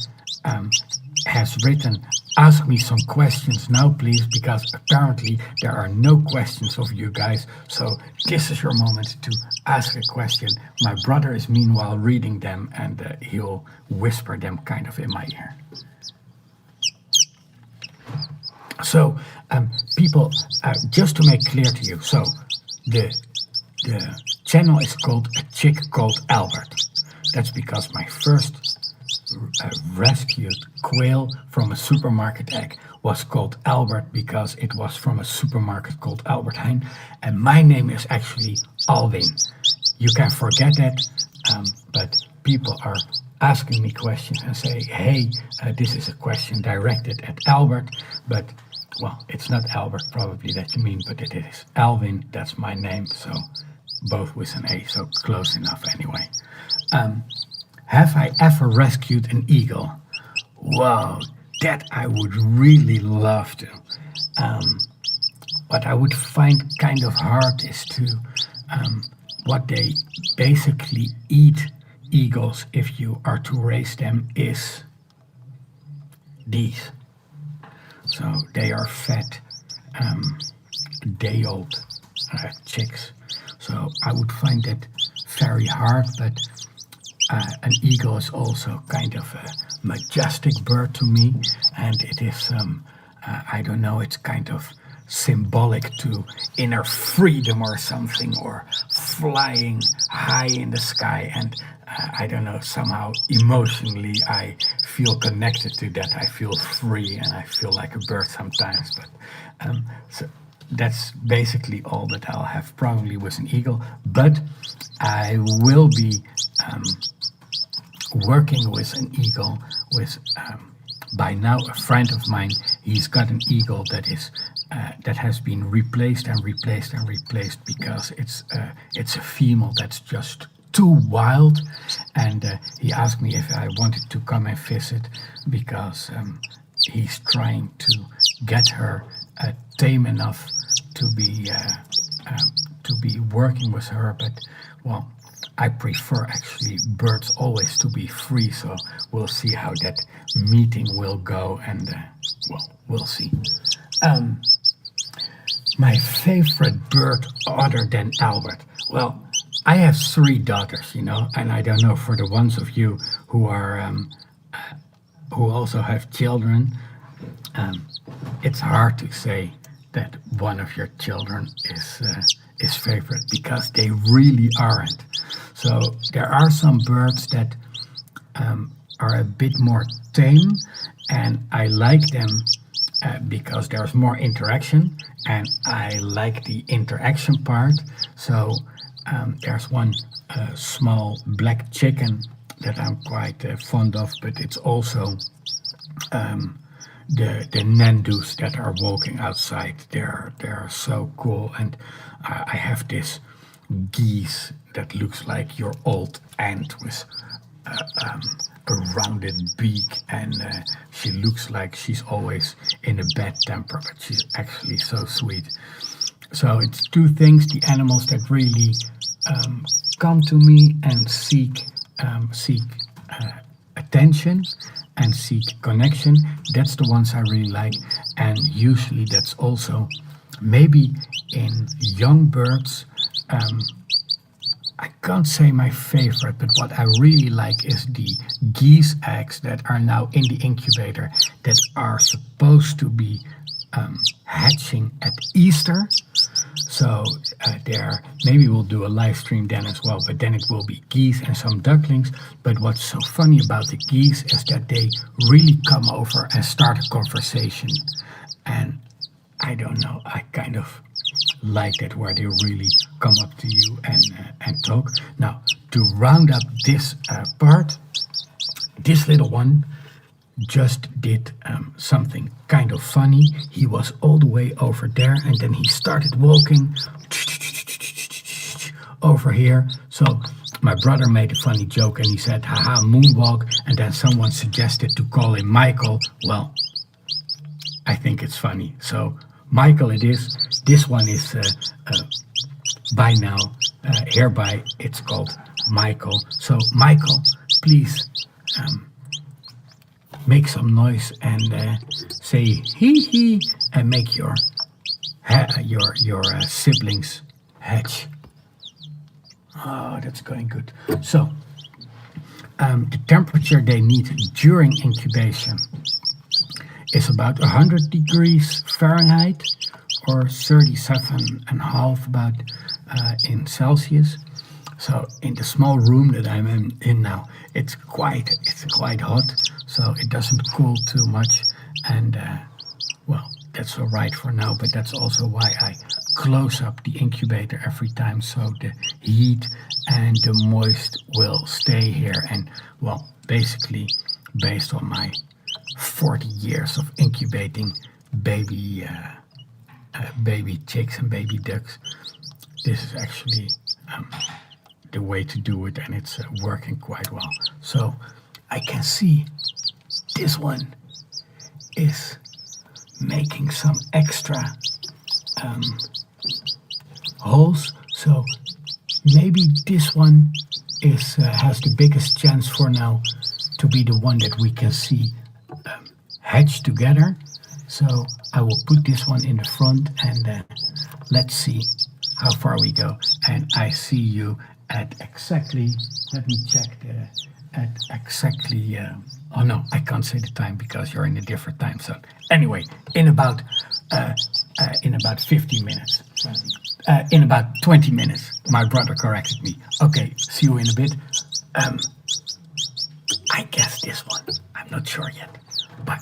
has written, ask me some questions now, please, because apparently there are no questions of you guys. So this is your moment to ask a question. My brother is meanwhile reading them, and he'll whisper them kind of in my ear. So, people, just to make clear to you, so the channel is called A Chick Called Albert. That's because my first rescued quail from a supermarket egg was called Albert because it was from a supermarket called Albert Heijn, and my name is actually Alvin. You can forget that, but people are asking me questions and say, hey, this is a question directed at Albert, but well, it's not Albert probably that you mean, but it is Alvin. That's my name, so both with an A, so close enough anyway. Have I ever rescued an eagle? Wow, that I would really love to. What I would find kind of hard is to what they basically eat eagles if you are to raise them is these. So they are fat, day-old chicks. So I would find that very hard, but an eagle is also kind of a majestic bird to me, and it is, I don't know, it's kind of symbolic to inner freedom or something, or flying high in the sky, and I don't know, somehow emotionally I feel connected to that. I feel free and I feel like a bird sometimes, but so that's basically all that I'll have probably with an eagle, but I will be working with an eagle with by now a friend of mine. He's got an eagle that is that has been replaced and replaced and replaced because it's a female that's just too wild, and he asked me if I wanted to come and visit because he's trying to get her tame enough to be working with her, but well, I prefer actually birds always to be free, so we'll see how that meeting will go, and well, we'll see. My favorite bird other than Albert, well, I have 3 daughters, you know, and I don't know for the ones of you who are who also have children, it's hard to say that one of your children is favorite because they really aren't. So there are some birds that are a bit more tame, and I like them because there's more interaction, and I like the interaction part. So there's one small black chicken that I'm quite fond of, but it's also the Nandus that are walking outside. They're so cool, and I have this geese that looks like your old aunt with a rounded beak, and she looks like she's always in a bad temper, but she's actually so sweet. So it's 2 things, the animals that really come to me and seek attention and seek connection. That's the ones I really like, and usually that's also maybe in young birds. I can't say my favorite, but what I really like is the geese eggs that are now in the incubator that are supposed to be hatching at Easter. So there, maybe we'll do a live stream then as well, but then it will be geese and some ducklings. But what's so funny about the geese is that they really come over and start a conversation. And I don't know, I kind of like that, where they really come up to you and talk. Now, to round up this part, this little one just did something kind of funny. He was all the way over there, and then he started walking over here. So my brother made a funny joke, and he said, haha, moonwalk, and then someone suggested to call him Michael. Well, I think it's funny, so Michael it is. This one is by now, hereby it's called Michael. So Michael, please make some noise and say hee hee and make your siblings hatch. Oh, that's going good. So the temperature they need during incubation is about 100 degrees Fahrenheit or 37.5 about in Celsius. So in the small room that I'm in now, it's quite hot, so it doesn't cool too much, and well, that's all right for now. But that's also why I close up the incubator every time, so the heat and the moist will stay here. And well, basically, based on my 40 years of incubating baby chicks and baby ducks, this is actually the way to do it, and it's working quite well. So I can see this one is making some extra holes, so maybe this one is has the biggest chance for now to be the one that we can see hatch together. So I will put this one in the front, and let's see how far we go. And I see you at exactly, let me check at exactly, oh no, I can't say the time because you're in a different time zone. Anyway, in about 15 minutes. In about 20 minutes, my brother corrected me. Okay, see you in a bit. I guess this one, I'm not sure yet, but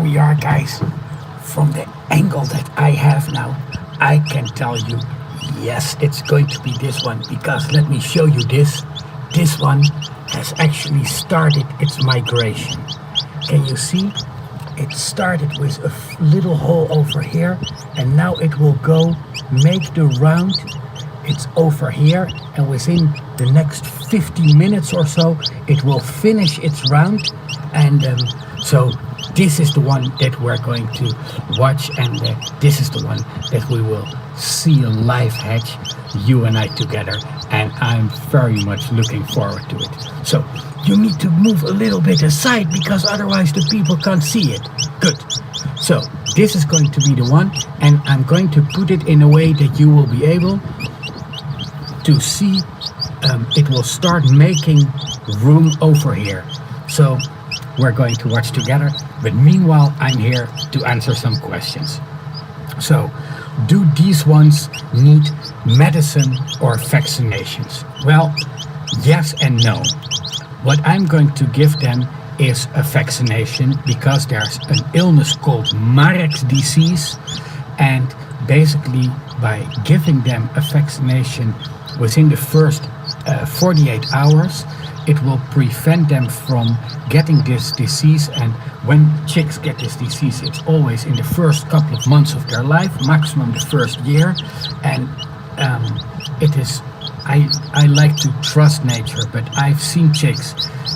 we are, guys. From the angle that I have now, I can tell you, yes, it's going to be this one, because let me show you this. This one has actually started its migration. Can you see? It started with a little hole over here, and now it will go make the round. It's over here, and within the next 50 minutes or so, it will finish its round. And so this is the one that we're going to watch, and this is the one that we will see a live hatch, you and I together, and I'm very much looking forward to it. So you need to move a little bit aside, because otherwise the people can't see it. Good. So this is going to be the one, and I'm going to put it in a way that you will be able to see. It will start making room over here. So we're going to watch together, but meanwhile I'm here to answer some questions. So, do these ones need medicine or vaccinations? Well, yes and no. What I'm going to give them is a vaccination, because there's an illness called Marek's disease, and basically by giving them a vaccination within the first 48 hours, it will prevent them from getting this disease. And when chicks get this disease, it's always in the first couple of months of their life, maximum the first year. And it is, I like to trust nature, but I've seen chicks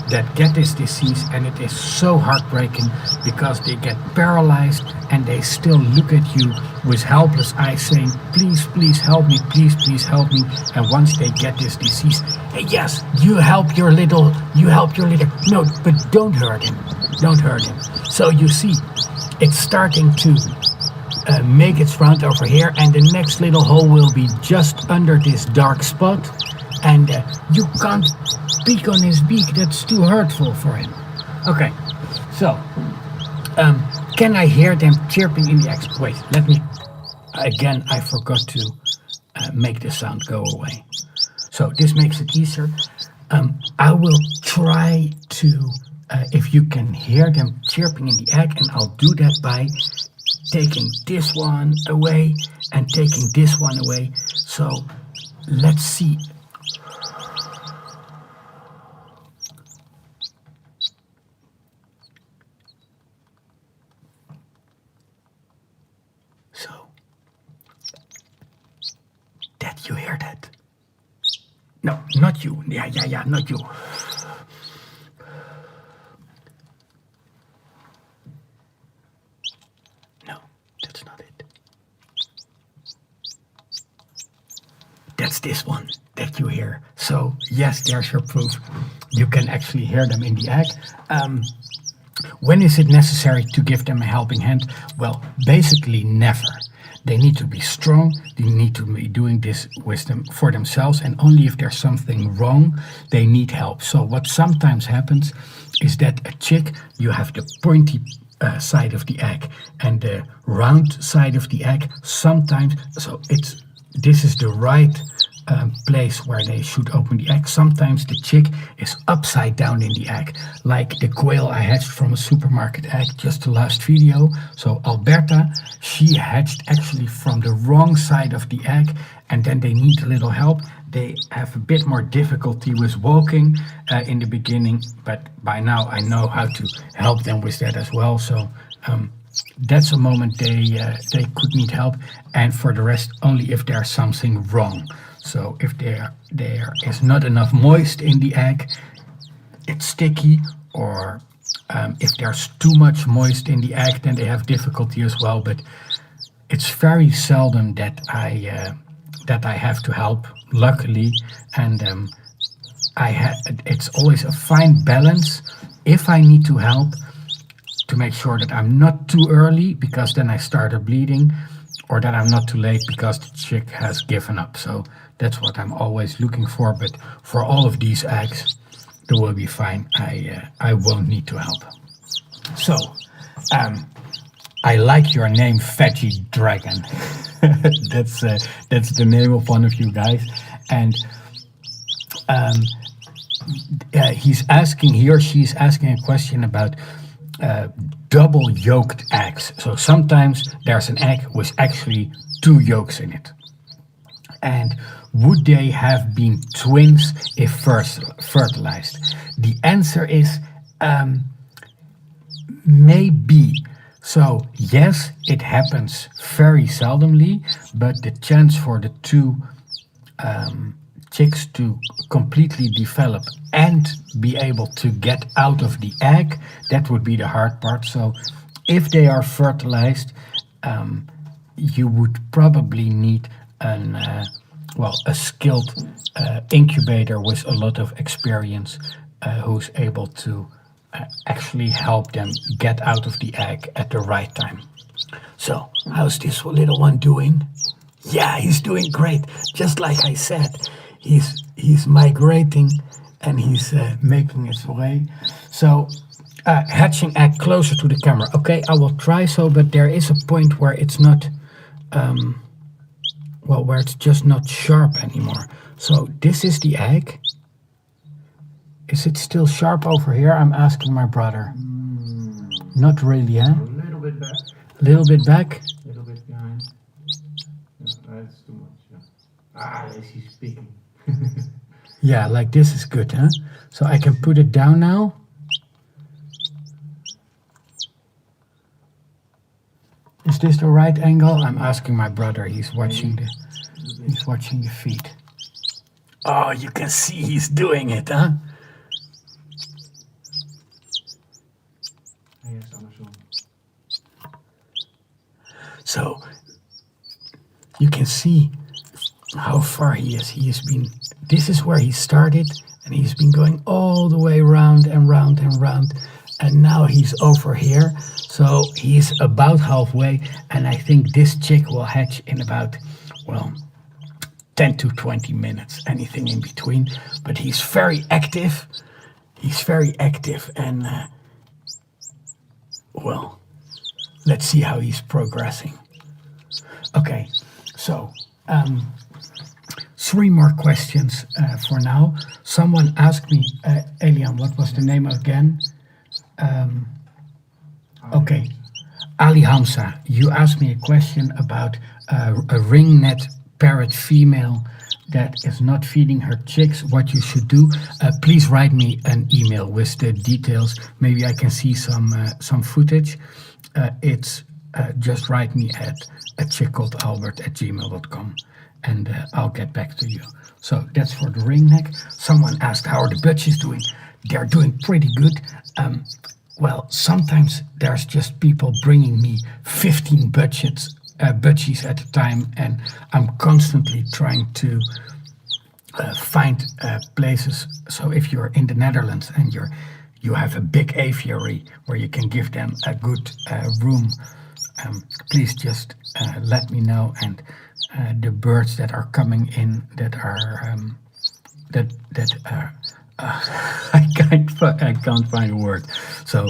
that get this disease, and it is so heartbreaking, because they get paralyzed and they still look at you with helpless eyes saying, please, please help me, please help me. And once they get this disease, hey, yes, you help your little, no, but don't hurt him. So you see, it's starting to make its round over here, and the next little hole will be just under this dark spot, and you can't peek on his beak, that's too hurtful for him. Okay, so can I hear them chirping in the eggs? Wait, let me, again, I forgot to make the sound go away. So this makes it easier. I will try to, if you can hear them chirping in the egg, and I'll do that by taking this one away and taking this one away. So let's see. So that you hear that? No, not you. Yeah, not you. That's this one that you hear. So yes, there's your proof. You can actually hear them in the egg. When is it necessary to give them a helping hand? Well, basically never. They need to be strong. They need to be doing this with them for themselves, and only if there's something wrong, they need help. So what sometimes happens is that a chick, you have the pointy side of the egg and the round side of the egg. Sometimes, so this is the right place where they should open the egg. Sometimes the chick is upside down in the egg, like the quail I hatched from a supermarket egg just the last video. So Alberta, she hatched actually from the wrong side of the egg, and then they need a little help. They have a bit more difficulty with walking in the beginning, but by now I know how to help them with that as well. So that's a moment they could need help, and for the rest, only if there's something wrong. So if there is not enough moist in the egg, it's sticky, or if there's too much moist in the egg, then they have difficulty as well. But it's very seldom that I have to help, luckily, and it's always a fine balance if I need to help, to make sure that I'm not too early, because then I started bleeding, or that I'm not too late because the chick has given up. So that's what I'm always looking for. But for all of these eggs, they will be fine. I won't need to help. So I like your name, Veggie Dragon. That's the name of one of you guys. And he or she's asking a question about double yolked eggs. So sometimes there's an egg with actually two yolks in it. And would they have been twins if first fertilized? The answer is maybe. So yes, it happens very seldomly, but the chance for the two chicks to completely develop and be able to get out of the egg, that would be the hard part. So if they are fertilized, you would probably need a skilled incubator with a lot of experience, who's able to actually help them get out of the egg at the right time. So how's this little one doing? Yeah, he's doing great. Just like I said, he's migrating and he's making his way. So hatching egg closer to the camera. Okay, I will try so, but there is a point where it's not, where it's just not sharp anymore. So this is the egg. Is it still sharp over here? I'm asking my brother. Not really, huh? A little bit back. A little bit back. A little bit behind. Yeah, that's too much. Yeah. Ah, yes, he's speaking. Yeah, like this is good, huh? So I can put it down now. Is this the right angle? I'm asking my brother. He's watching the feed. Oh, you can see he's doing it, huh? Yes, Amazon. So you can see how far he is. He has been, this is where he started, and he's been going all the way round and round and round. And now he's over here. So he's about halfway. And I think this chick will hatch in about, 10 to 20 minutes, anything in between. But he's very active. He's very active. And, let's see how he's progressing. Okay, so 3 more questions for now. Someone asked me, Elian, what was the name again? Okay, Ali Hamza, you asked me a question about a ringnet parrot female that is not feeding her chicks, what you should do. Please write me an email with the details. Maybe I can see some footage. It's just write me at chickcalledalbert@gmail.com and I'll get back to you. So that's for the ringneck. Someone asked how are the budgies doing. They're doing pretty good. Sometimes there's just people bringing me 15 budgies at a time, and I'm constantly trying to find places. So if you're in the Netherlands and you have a big aviary where you can give them a good room, please just let me know. And the birds that are coming in that are I can't find a word. So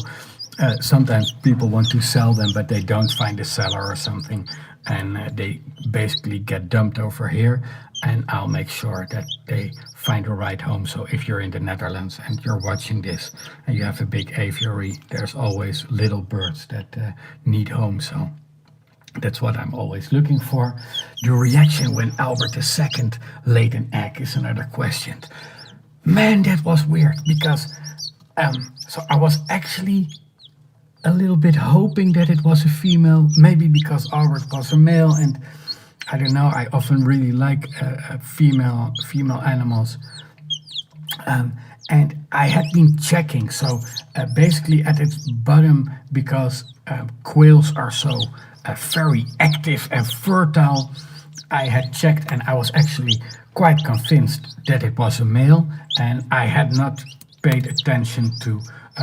sometimes people want to sell them, but they don't find a seller or something, and they basically get dumped over here. And I'll make sure that they find a right home. So if you're in the Netherlands and you're watching this and you have a big aviary, there's always little birds that need home. So that's what I'm always looking for. The reaction when Albert II laid an egg is another question. Man, that was weird because so I was actually a little bit hoping that it was a female, maybe because Albert was a male, and I don't know. I often really like female animals, and I had been checking. So basically, at its bottom, because quails are so very active and fertile, I had checked, and I was actually quite convinced that it was a male, and I had not paid attention to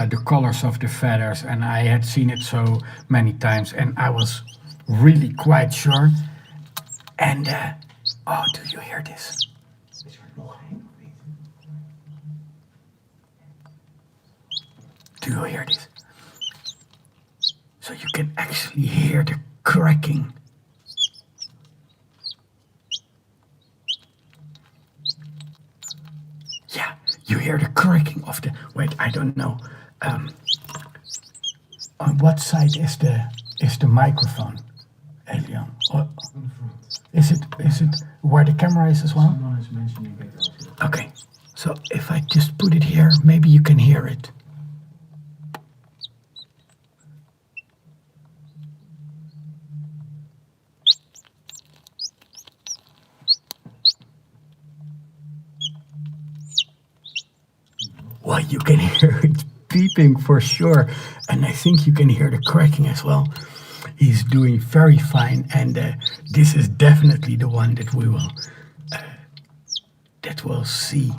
the colors of the feathers, and I had seen it so many times, and I was really quite sure. And do you hear this? Do you hear this? So you can actually hear the cracking. Yeah, you hear the cracking of the, wait, I don't know. On what side is the microphone, Elian? Or On the front. is it where the camera is as well? Someone is mentioning it also. Okay, so if I just put it here, maybe you can hear it. Well, you can hear it beeping for sure, and I think you can hear the cracking as well. He's doing very fine, and this is definitely the one that we'll see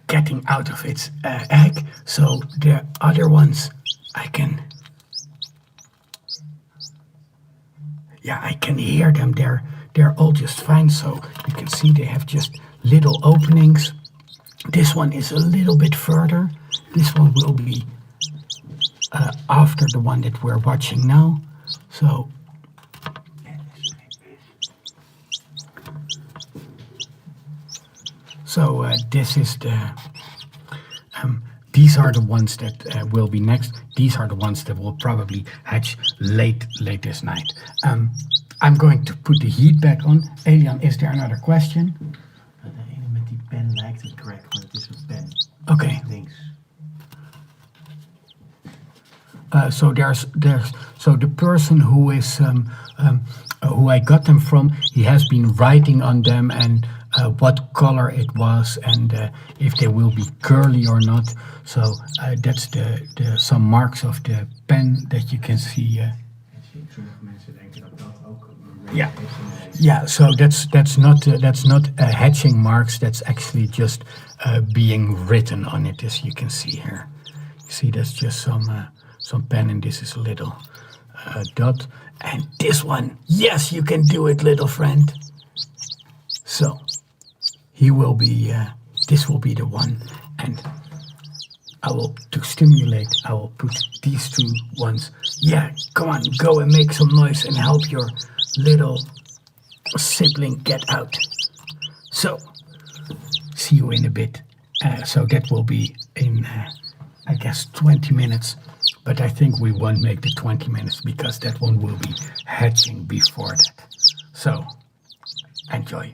getting out of its egg. So the other ones, I can hear them. They're all just fine. So you can see they have just little openings. This one is a little bit further. This one will be after the one that we're watching now. So this is the. These are the ones that will be next. These are the ones that will probably hatch late this night. I'm going to put the heat back on. Elian, is there another question? De ene met die pen lijkt een crack, maar het is een pen. Okay. Links. So the person who is who I got them from, he has been writing on them and what color it was and if they will be curly or not. So that's the some marks of the pen that you can see. Sommige mensen denken dat dat ook Yeah. Yeah, so that's not hatching marks. That's actually just being written on it, as you can see here. You see, that's just some pen, and this is a little dot. And this one, yes, you can do it, little friend. So he will be. This will be the one, and to stimulate, I will put these two ones. Yeah, come on, go and make some noise and help your little sibling get out. So, see you in a bit. So that will be in, I guess, 20 minutes. But I think we won't make the 20 minutes because that one will be hatching before that. So, enjoy.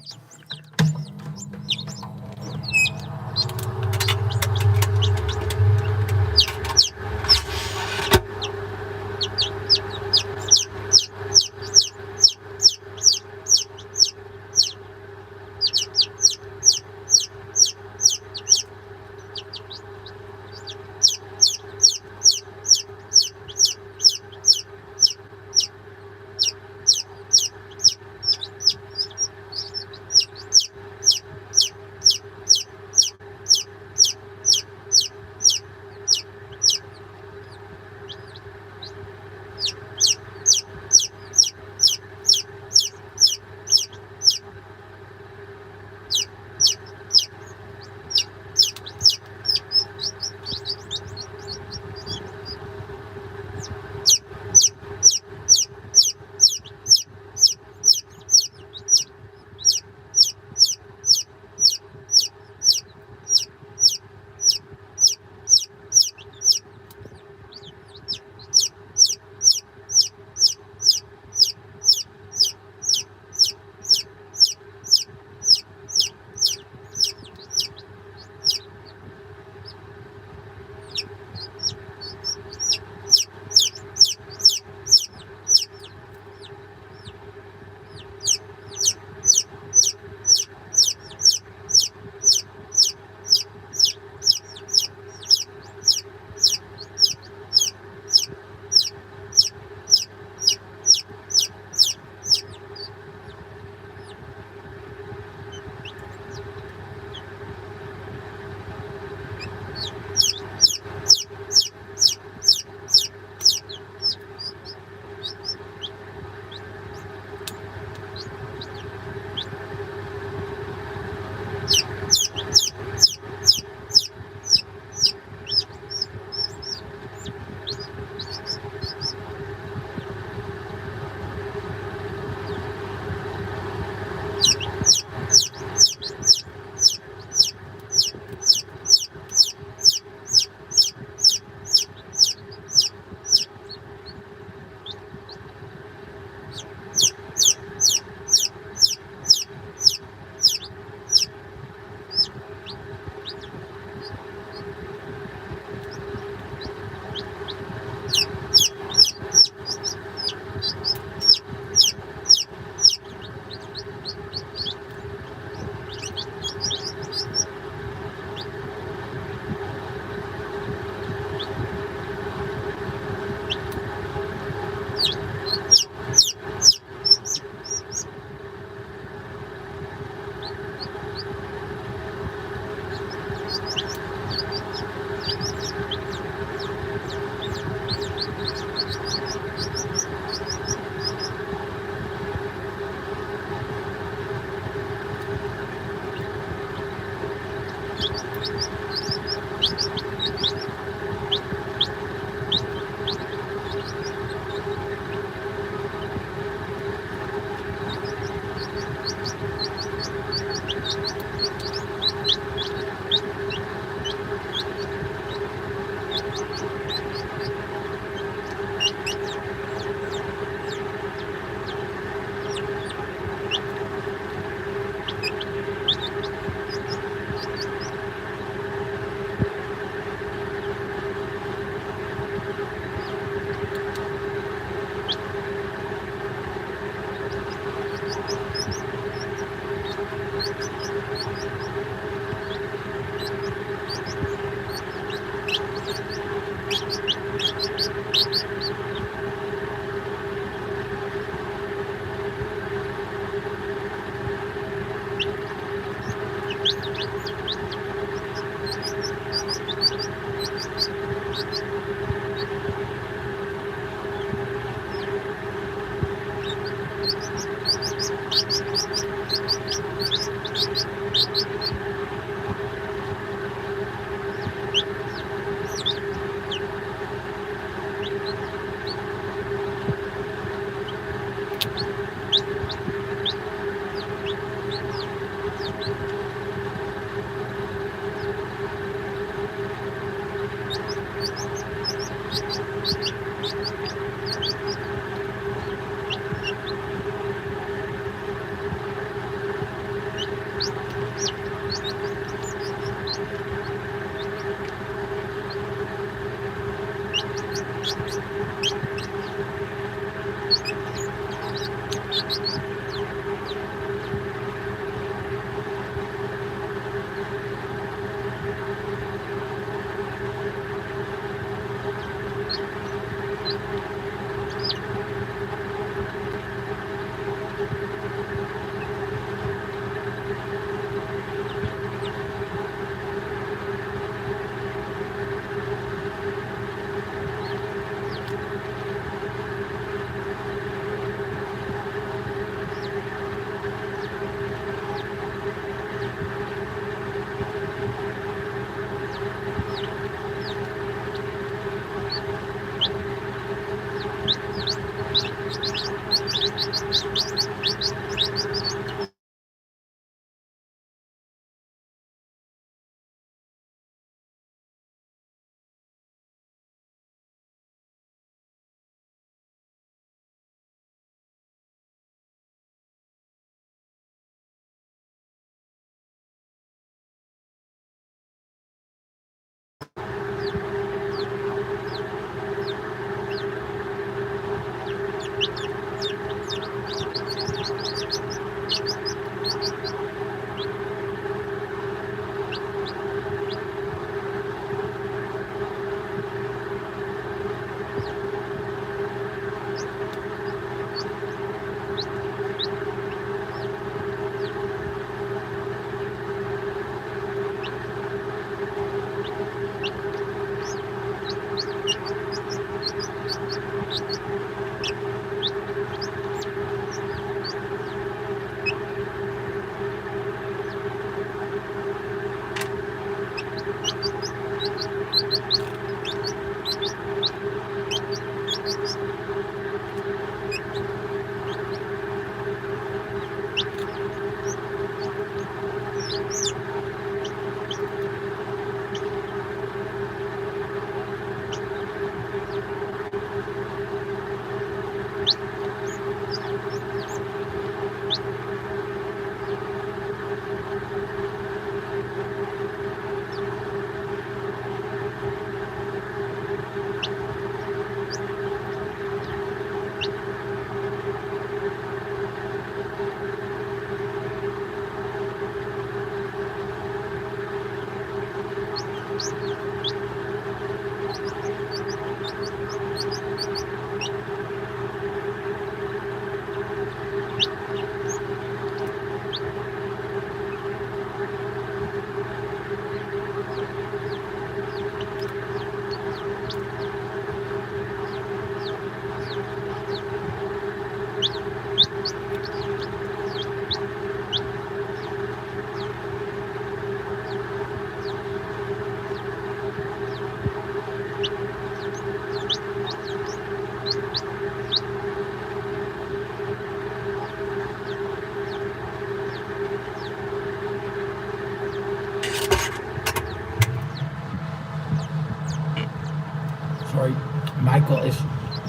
Sorry, Michael is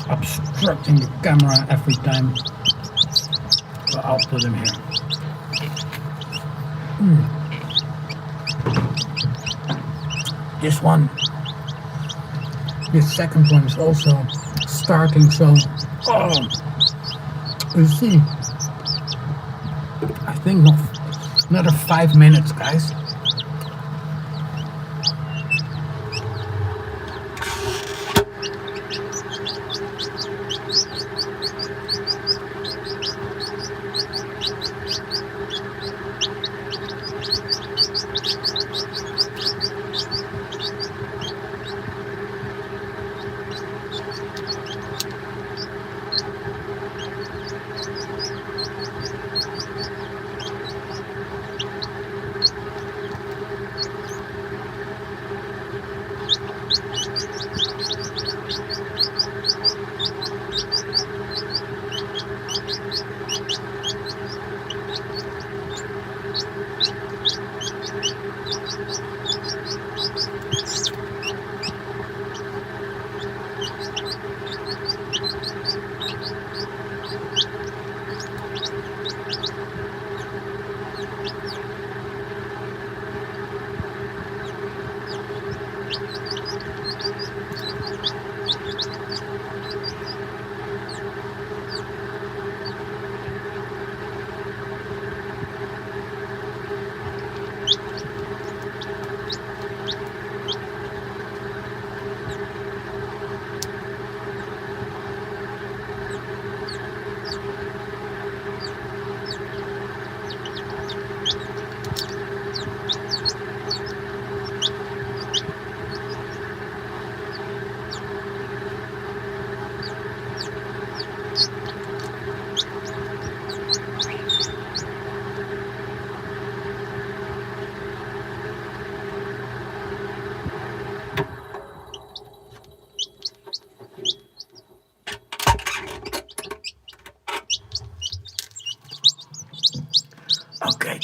obstructing the camera every time. So I'll put him here. This one, this second one is also starting, so you see, I think nog another 5 minutes, guys.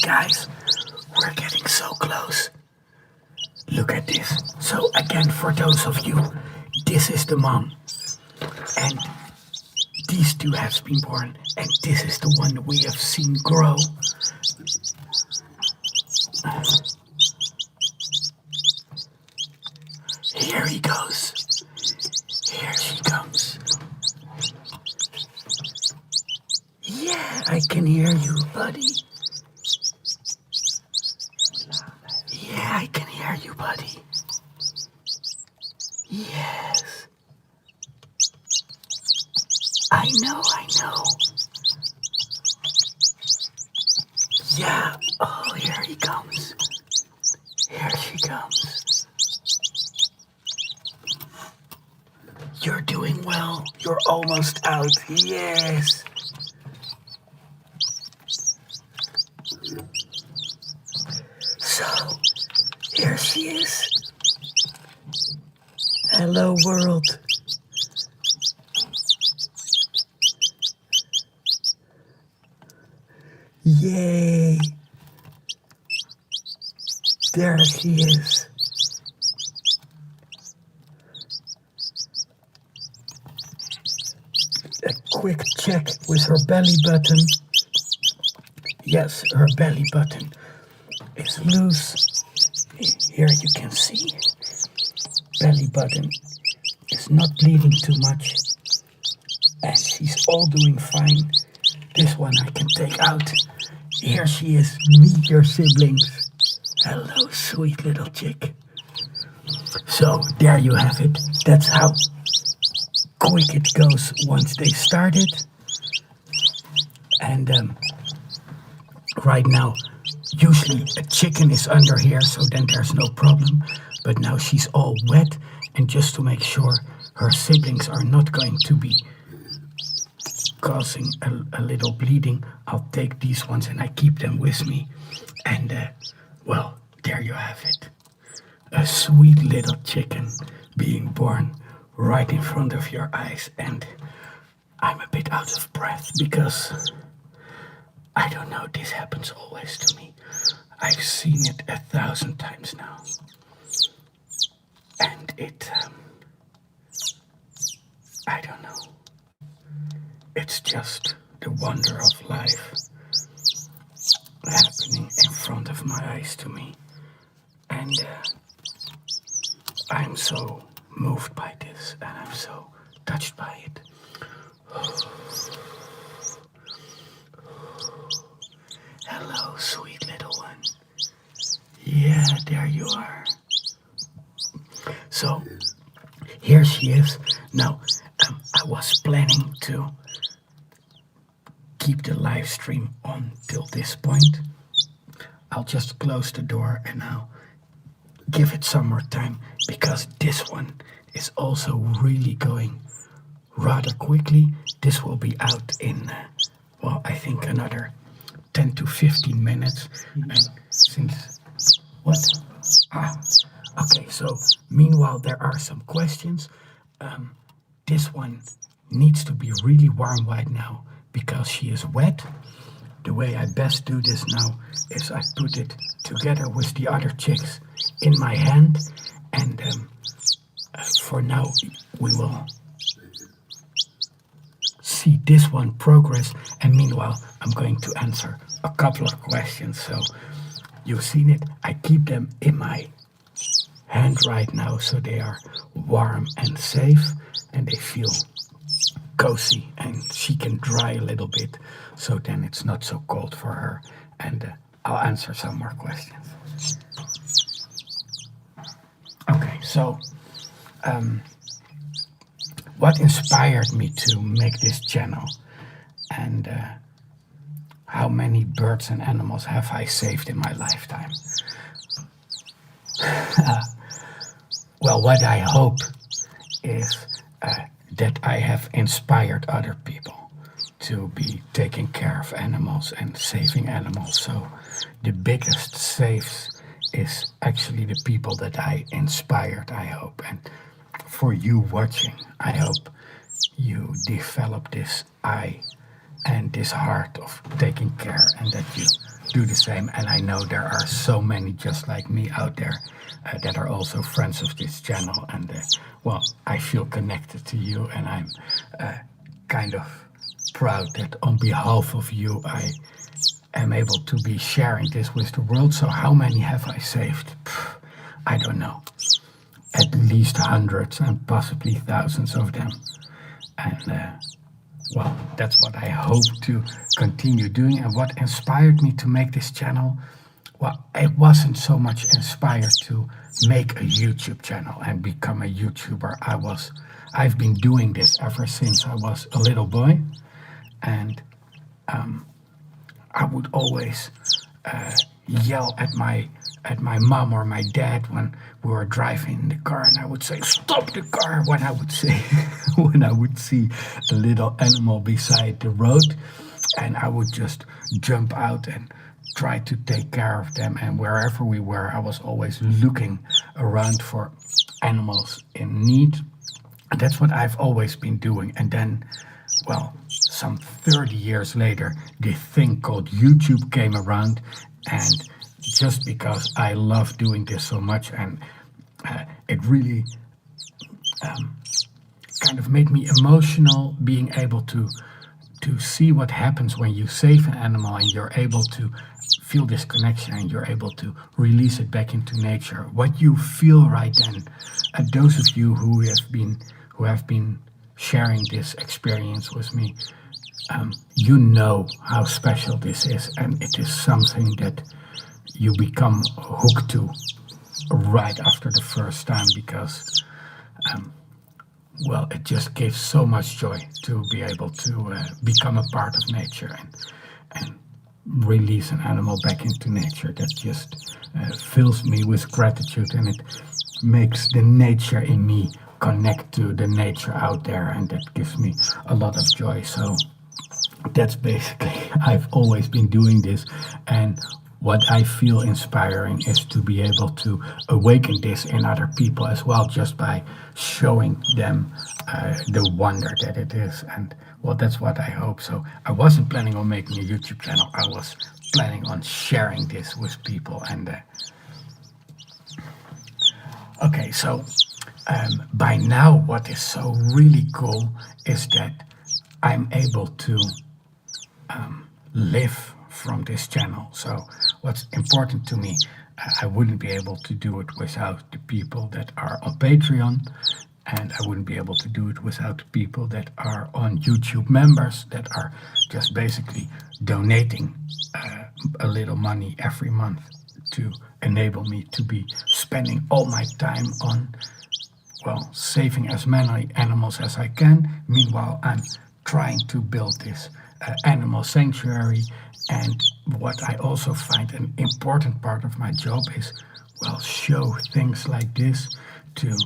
guys, we're getting so close. Look at this. So again, for those of you, this is the mom. And these two have been born. And this is the one we have seen grow. Here he goes. Here she comes. Yeah, I can hear you, buddy. Yeah, I can hear you, buddy. Yes. I know. Yeah. Oh, here he comes. Here she comes. You're doing well. You're almost out. Yes. So, here she is. Hello, world. Yay. There she is. A quick check with her belly button. Yes, her belly button is loose. Here you can see. Belly button is not bleeding too much. And she's all doing fine. This one I can take out. Here she is. Meet your siblings. Hello, sweet little chick. So, there you have it. That's how quick it goes once they started. And right now, usually a chicken is under here, so then there's no problem. But now she's all wet, and just to make sure her siblings are not going to be causing a little bleeding, I'll take these ones and I keep them with me. And well, there you have it. A sweet little chicken being born right in front of your eyes. And I'm a bit out of breath because I don't know, this happens always to me. I've seen it 1,000 times now. And it, I don't know. It's just the wonder of life happening in front of my eyes to me. And I'm so moved by this, and I'm so touched by it. Hello, sweet little one. Yeah, there you are. So, here she is. Now, I was planning to keep the live stream on till this point. I'll just close the door and I'll give it some more time because this one is also really going rather quickly. This will be out in, well, I think another 10 to 15 minutes. And since, what? Okay, so meanwhile there are some questions. This one needs to be really warm right now because she is wet. The way I best do this now is I put it together with the other chicks in my hand, and for now we will see this one progress, and meanwhile I'm going to answer a couple of questions. So you've seen it, I keep them in my hand right now so they are warm and safe and they feel cozy, and she can dry a little bit, so then it's not so cold for her. And I'll answer some more questions. Okay, so what inspired me to make this channel, and how many birds and animals have I saved in my lifetime? Well, what I hope is that I have inspired other people to be taking care of animals and saving animals. So the biggest saves is actually the people that I inspired, I hope. And for you watching, I hope you develop this eye and this heart of taking care, and that you do the same. And I know there are so many just like me out there that are also friends of this channel. And well, I feel connected to you, and I'm kind of proud that on behalf of you, I am able to be sharing this with the world. So how many have I saved? I don't know. At least hundreds and possibly thousands of them. And well, that's what I hope to continue doing. And what inspired me to make this channel, well, it wasn't so much inspired to make a YouTube channel and become a YouTuber. I've been doing this ever since I was a little boy. And I would always yell at my mom or my dad when we were driving in the car, and I would say, "Stop the car!" When I would say, when I would see a little animal beside the road, and I would just jump out and try to take care of them. And wherever we were, I was always looking around for animals in need. And that's what I've always been doing. And then, well, some 30 years later, this thing called YouTube came around, and just because I love doing this so much, and it really kind of made me emotional, being able to see what happens when you save an animal and you're able to feel this connection and you're able to release it back into nature. What you feel right then, and those of you who have been sharing this experience with me, you know how special this is, and it is something that you become hooked to right after the first time, because well, it just gives so much joy to be able to become a part of nature and release an animal back into nature. That just fills me with gratitude, and it makes the nature in me connect to the nature out there, and that gives me a lot of joy. So that's basically, I've always been doing this, and what I feel inspiring is to be able to awaken this in other people as well, just by showing them the wonder that it is. And well, that's what I hope. So I wasn't planning on making a YouTube channel. I was planning on sharing this with people. And okay, so by now, what is so really cool is that I'm able to live from this channel. So what's important to me, I wouldn't be able to do it without the people that are on Patreon, and I wouldn't be able to do it without the people that are on YouTube members, that are just basically donating a little money every month to enable me to be spending all my time on, well, saving as many animals as I can. Meanwhile, I'm trying to build this animal sanctuary. And what I also find an important part of my job is, well, show things like this to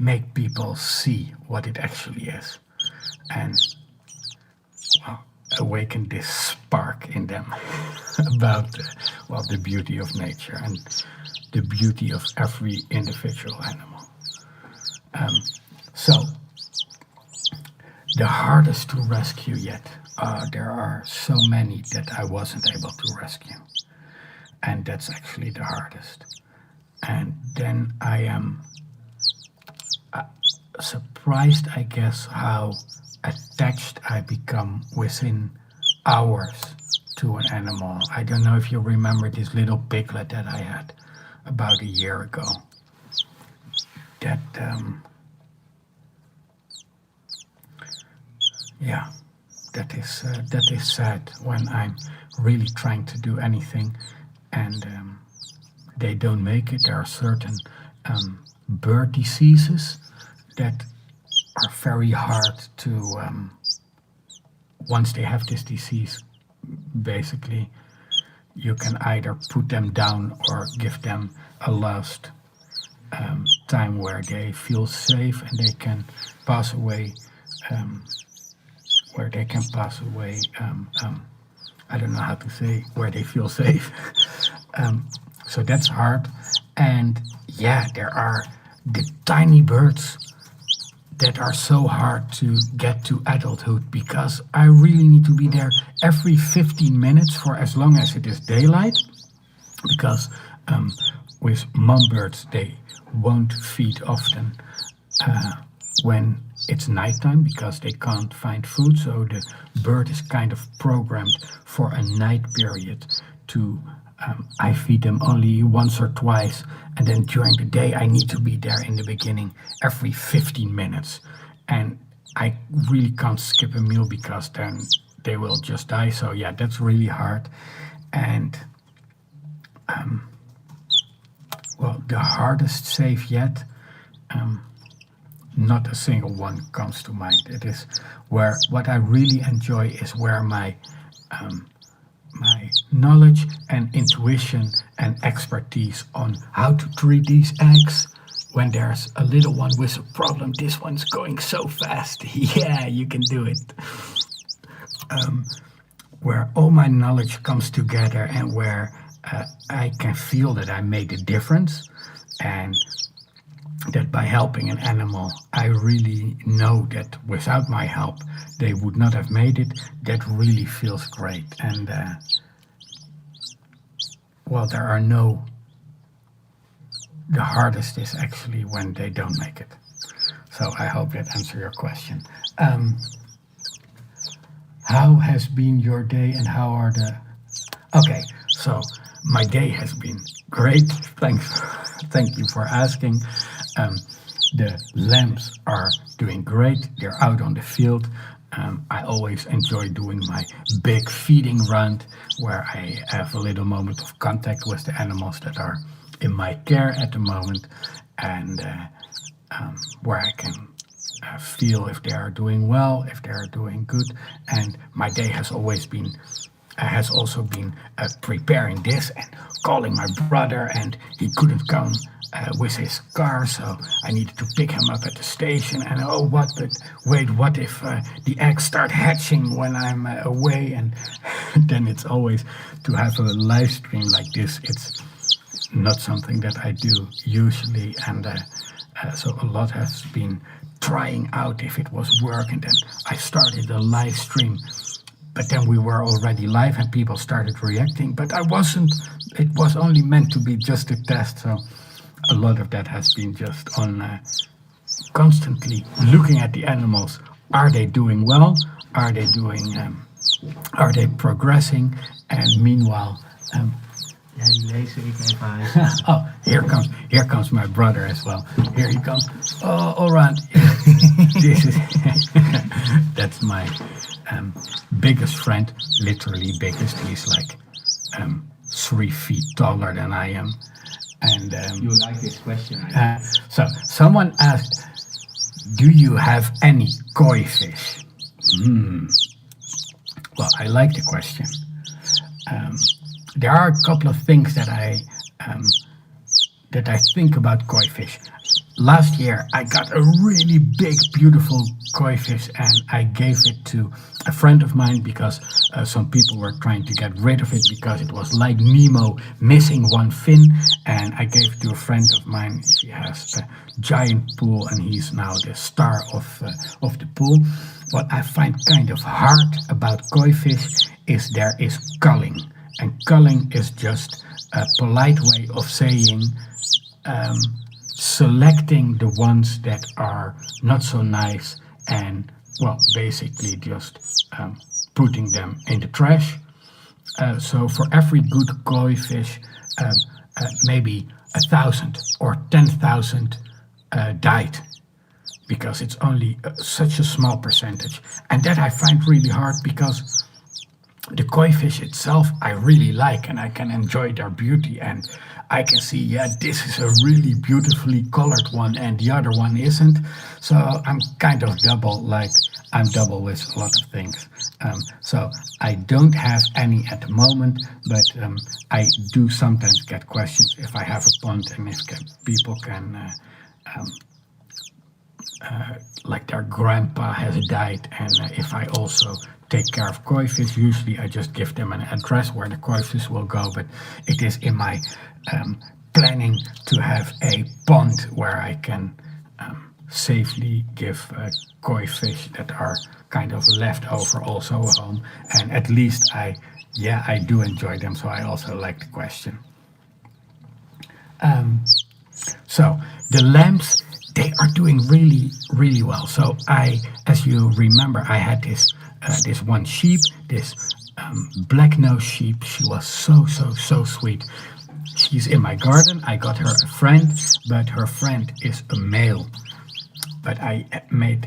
make people see what it actually is, and well, awaken this spark in them about well, the beauty of nature and the beauty of every individual animal. So the hardest to rescue yet. There are so many that I wasn't able to rescue, and that's actually the hardest. And then I am surprised, I guess, how attached I become within hours to an animal. I don't know if you remember this little piglet that I had about a year ago. That yeah. That is sad when I'm really trying to do anything and they don't make it. There are certain bird diseases that are very hard to, once they have this disease, basically you can either put them down or give them a last time where they feel safe and they can pass away. Where they can pass away, I don't know how to say, where they feel safe. So that's hard. And yeah, there are the tiny birds that are so hard to get to adulthood, because I really need to be there every 15 minutes for as long as it is daylight, because with mom birds they won't feed often when it's nighttime because they can't find food, so the bird is kind of programmed for a night period to I feed them only once or twice, and then during the day I need to be there in the beginning every 15 minutes, and I really can't skip a meal because then they will just die. So yeah, that's really hard. And well, the hardest save yet, not a single one comes to mind. It is where what I really enjoy is where my knowledge and intuition and expertise on how to treat these eggs when there's a little one with a problem. This one's going so fast. Yeah, you can do it. Where all my knowledge comes together and where I can feel that I made a difference, and that by helping an animal, I really know that without my help, they would not have made it. That really feels great. And well, the hardest is actually when they don't make it. So I hope that answers your question. How has been your day and how are okay, so my day has been great. Thank you for asking. The lambs are doing great. They're out on the field. I always enjoy doing my big feeding run where I have a little moment of contact with the animals that are in my care at the moment, and where I can feel if they are doing well, if they are doing good. And my day has also been preparing this and calling my brother, and he couldn't come with his car, so I needed to pick him up at the station. And what if the eggs start hatching when I'm away? And then it's always to have a live stream like this. It's not something that I do usually, and so a lot has been trying out if it was work. And then I started a live stream, but then we were already live and people started reacting, but I wasn't. It was only meant to be just a test. So a lot of that has been just on constantly looking at the animals. Are they doing well? Are they progressing? And meanwhile, Ja, die lezen ik even uit. oh, here comes my brother as well. Here he comes. Oh, all right. This is that's my biggest friend. Literally biggest. He's like 3 feet taller than I am. And You like this question, so someone asked, do you have any koi fish? Well, I like the question. There are a couple of things that I think about koi fish. Last year, I got a really big, beautiful koi fish, and I gave it to a friend of mine because some people were trying to get rid of it because it was like Nemo missing one fin. And I gave it to a friend of mine. He has a giant pool, and he's now the star of the pool. What I find kind of hard about koi fish is there is culling. And culling is just a polite way of saying selecting the ones that are not so nice and, well, basically just putting them in the trash. So for every good koi fish, maybe 1,000 or 10,000 died, because it's only such a small percentage. And that I find really hard, because the koi fish itself I really like, and I can enjoy their beauty, and I can see, yeah, this is a really beautifully colored one and the other one isn't. So I'm kind of double, like I'm double with a lot of things. So I don't have any at the moment, but I do sometimes get questions if I have a pond and if people can like their grandpa has died, and if I also take care of koi fish. Usually I just give them an address where the koi fish will go, but it is in my planning to have a pond where I can safely give koi fish that are kind of left over also home. And at least I do enjoy them, so I also like the question. So the lamps, they are doing really, really well. So as you remember, I had this one sheep, this black nose sheep. She was so sweet. She's in my garden. I got her a friend, but her friend is a male. But I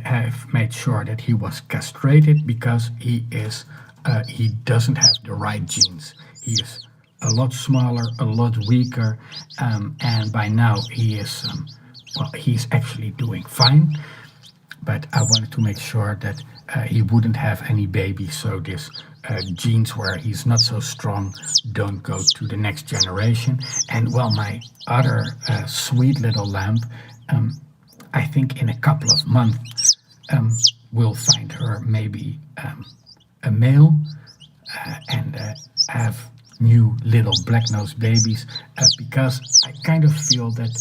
have made sure that he was castrated because he doesn't have the right genes. He is a lot smaller, a lot weaker, and by now he's actually doing fine. But I wanted to make sure that he wouldn't have any babies, so this genes where he's not so strong don't go to the next generation. And well, my other sweet little lamb, I think in a couple of months we'll find her maybe a male and have new little black-nosed babies because I kind of feel that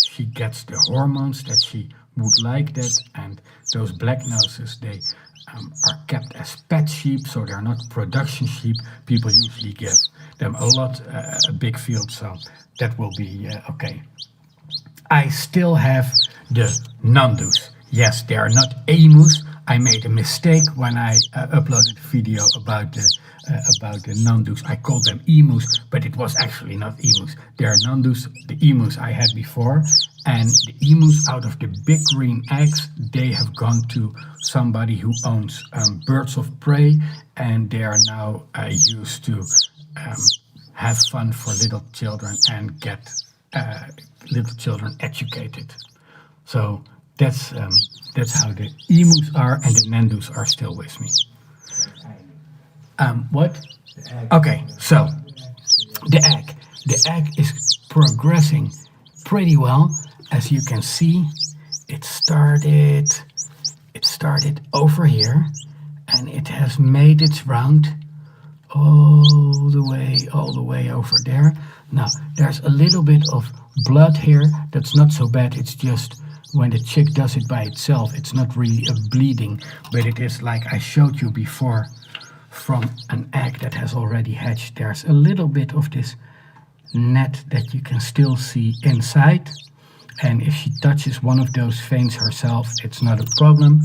she gets the hormones that she would like that, and those black noses, they are kept as pet sheep, so they're not production sheep. People usually give them a big field, so that will be okay. I still have the nandus. Yes, they are not emus. I made a mistake when I uploaded a video about the nandus. I called them emus, but it was actually not emus. They are nandus, the emus I had before. And the emus out of the big green eggs, they have gone to somebody who owns birds of prey, and they are now used to have fun for little children and get little children educated. So that's how the emus are, and the nandus are still with me. What? Okay, so the egg is progressing pretty well. As you can see, it started over here, and it has made its round all the way over there. Now there's a little bit of blood here. That's not so bad. It's just when the chick does it by itself, it's not really a bleeding, but it is like I showed you before from an egg that has already hatched. There's a little bit of this net that you can still see inside. And if she touches one of those veins herself, it's not a problem.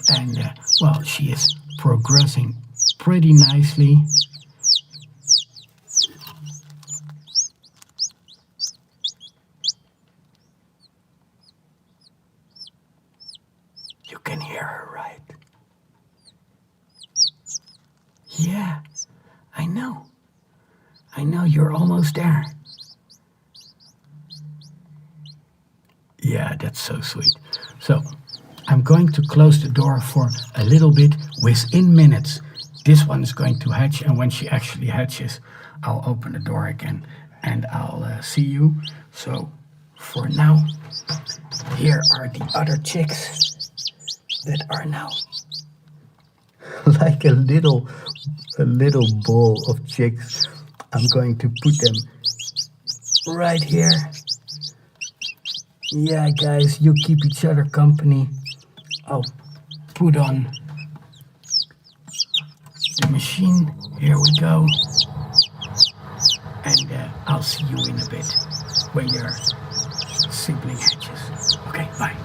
And well, she is progressing pretty nicely. You can hear her, right? Yeah, I know. I know, you're almost there. Yeah, that's so sweet. So I'm going to close the door for a little bit. Within minutes, this one is going to hatch, and when she actually hatches, I'll open the door again and I'll see you. So for now, here are the other chicks that are now like a little ball of chicks. I'm going to put them right here. Yeah, guys, you keep each other company. I'll put on the machine. Here we go. And I'll see you in a bit when your sibling hatches. Okay, bye.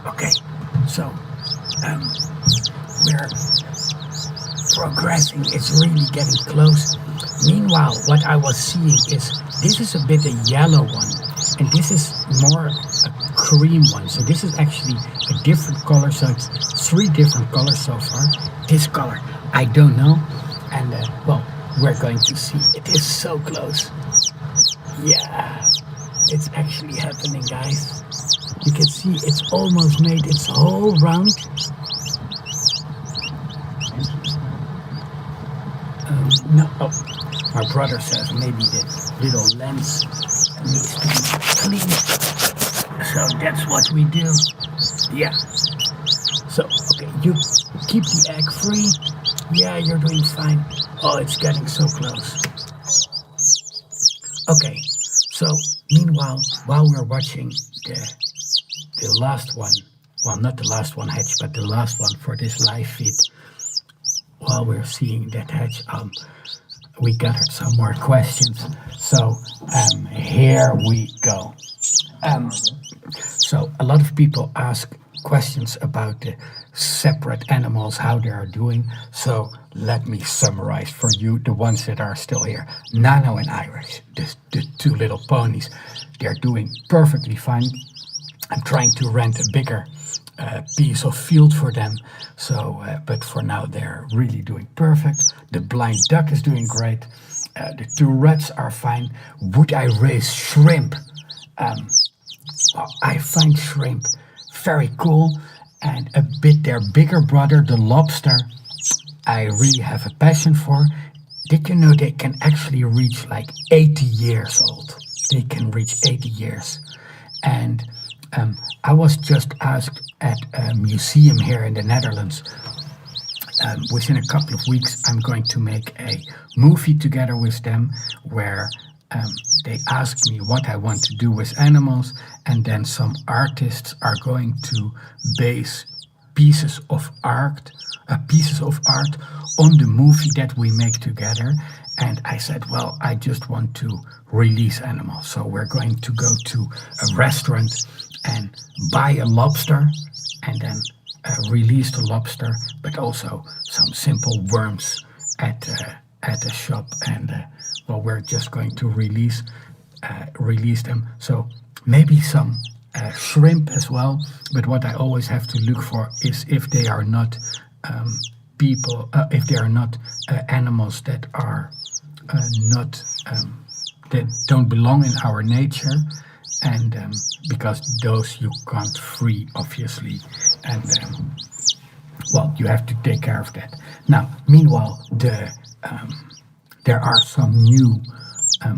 Okay, so we're progressing. It's really getting close. Meanwhile, what I was seeing is this is a bit a yellow one, and this is more a cream one. So this is actually a different color. So it's three different colors so far. This color, I don't know, and well, we're going to see. It is so close. Yeah, it's actually happening, guys. You can see it's almost made its whole round. No, oh, my brother says maybe the little lens needs to be cleaned. So that's what we do. Yeah. So, okay, you keep the egg free. Yeah, you're doing fine. Oh, it's getting so close. Okay, so meanwhile, while we're watching the last one, well, not the last one hatch, but the last one for this live feed, while we're seeing that hatch, we gathered some more questions. So here we go. So a lot of people ask questions about the separate animals, how they are doing. So let me summarize for you the ones that are still here. Nano and Irish, the two little ponies, they're doing perfectly fine. I'm trying to rent a bigger piece of field for them. So, but for now they're really doing perfect. The blind duck is doing great. The two rats are fine. Would I raise shrimp? Well, I find shrimp very cool, and a bit their bigger brother, the lobster, I really have a passion for. Did you know they can actually reach like 80 years old? They can reach 80 years. And I was just asked at a museum here in the Netherlands. Within a couple of weeks, I'm going to make a movie together with them where they ask me what I want to do with animals, and then some artists are going to base pieces of art on the movie that we make together. And I said, well, I just want to release animals. So we're going to go to a restaurant and buy a lobster and then release the lobster, but also some simple worms at a shop. And well, we're just going to release them. So maybe some shrimp as well. But what I always have to look for is if they are not if they are not animals that are not that don't belong in our nature, and because those you can't free, obviously, and well, you have to take care of that. Now, meanwhile, there are some new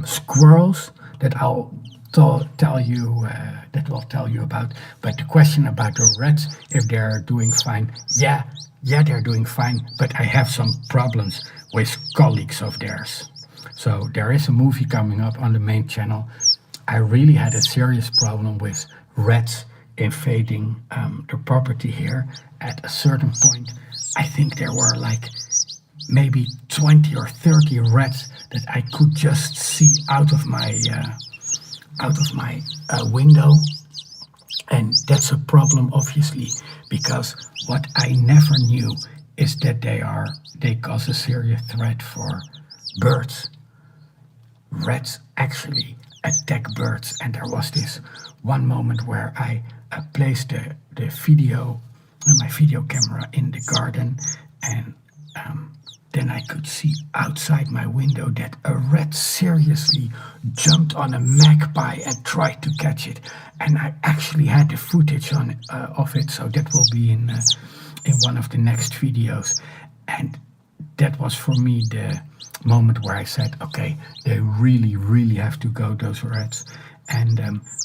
squirrels that I'll tell you about. But the question about the rats, if they're doing fine, yeah, they're doing fine. But I have some problems with colleagues of theirs. So there is a movie coming up on the main channel. I really had a serious problem with rats invading the property here. At a certain point, I think there were like maybe 20 or 30 rats that I could just see out of my window. And that's a problem, obviously, because what I never knew is that they cause a serious threat for birds. Rats actually attack birds, and there was this one moment where I placed the video, my video camera in the garden, and then I could see outside my window that a rat seriously jumped on a magpie and tried to catch it. And I actually had the footage of it, so that will be in one of the next videos. And that was for me the moment where I said, okay, they really, really have to go, those rats. And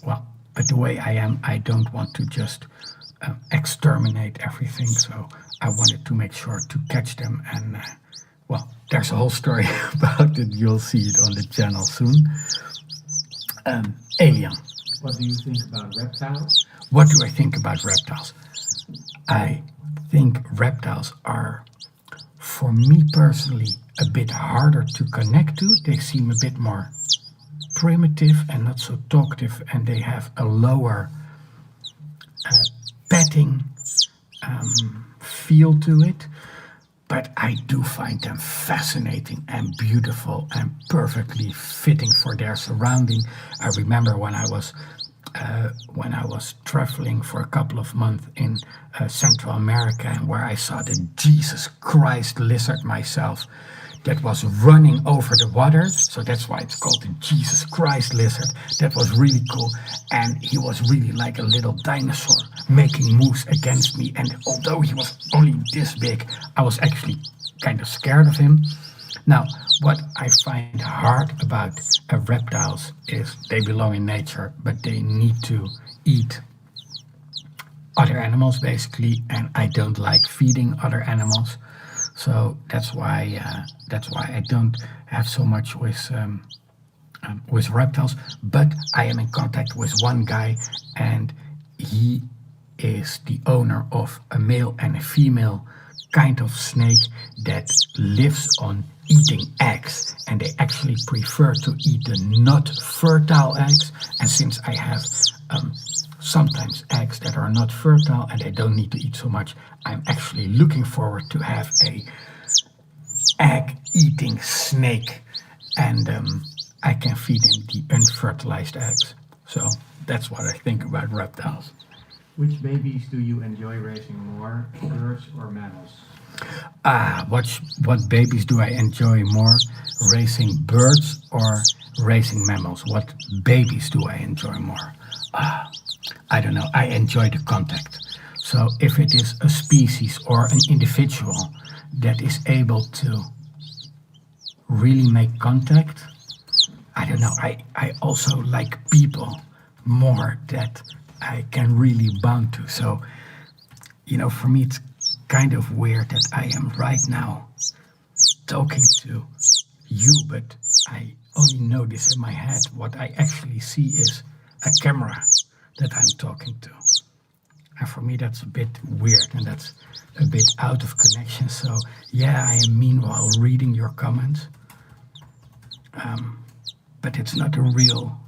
well, but the way I am, I don't want to just exterminate everything. So I wanted to make sure to catch them. And well, there's a whole story about it. You'll see it on the channel soon. Alien. What do you think about reptiles? What do I think about reptiles? I think reptiles are, for me personally, a bit harder to connect to. They seem a bit more primitive and not so talkative, and they have a lower petting feel to it. But I do find them fascinating and beautiful and perfectly fitting for their surrounding. I remember when I was traveling for a couple of months in Central America, and where I saw the Jesus Christ lizard myself that was running over the water. So that's why it's called the Jesus Christ lizard. That was really cool. And he was really like a little dinosaur making moves against me. And although he was only this big, I was actually kind of scared of him. Now, what I find hard about reptiles is they belong in nature, but they need to eat other animals basically, and I don't like feeding other animals. So that's why I don't have so much with reptiles. But I am in contact with one guy, and he is the owner of a male and a female kind of snake that lives on eating eggs, and they actually prefer to eat the not fertile eggs. And since I have sometimes eggs that are not fertile and they don't need to eat so much, I'm actually looking forward to have a egg eating snake, and I can feed him the unfertilized eggs. So that's what I think about reptiles. Which babies do you enjoy raising more, birds or mammals? What babies do I enjoy more, raising birds or raising mammals? What babies do I enjoy more? I don't know. I enjoy the contact. So if it is a species or an individual that is able to really make contact, I don't know. I also like people more that I can really bond to. So, for me, it's kind of weird that I am right now talking to you, but I only know this in my head. What I actually see is a camera that I'm talking to. And for me, that's a bit weird, and that's a bit out of connection. So, yeah, I am meanwhile reading your comments. But it's not a real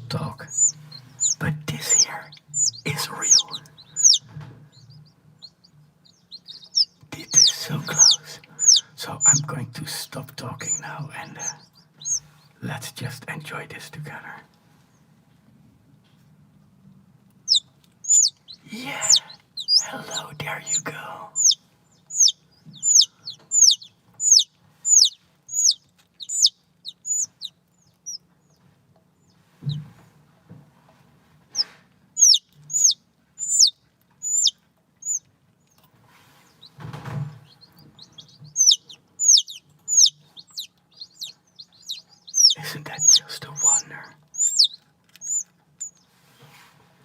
talk. But this here is real. It is so close. So I'm going to stop talking now, and let's just enjoy this together. Yeah. Hello, there you go. Isn't that just a wonder?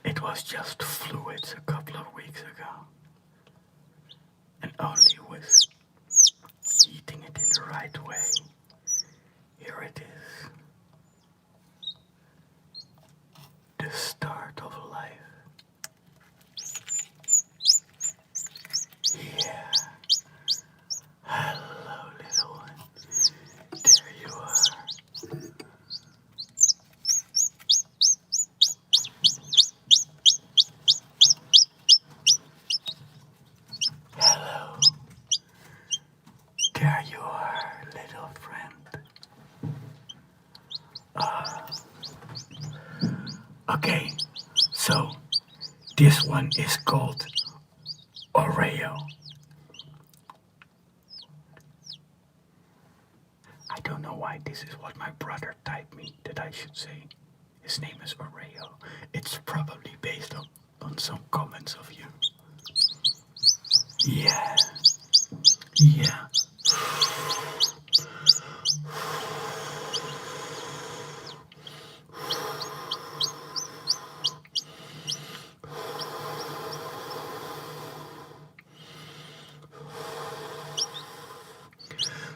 It was just fluids a couple of weeks ago. And only with heating it in the right way, here it is. The start of life. Yeah. Hello, little one. There you are. Hello. There you are, little friend. Okay. this one is called Oreo. I don't know why this is what my brother typed me that I should say. His name is Oreo. It's probably based on some comments of you. Yeah. Yeah.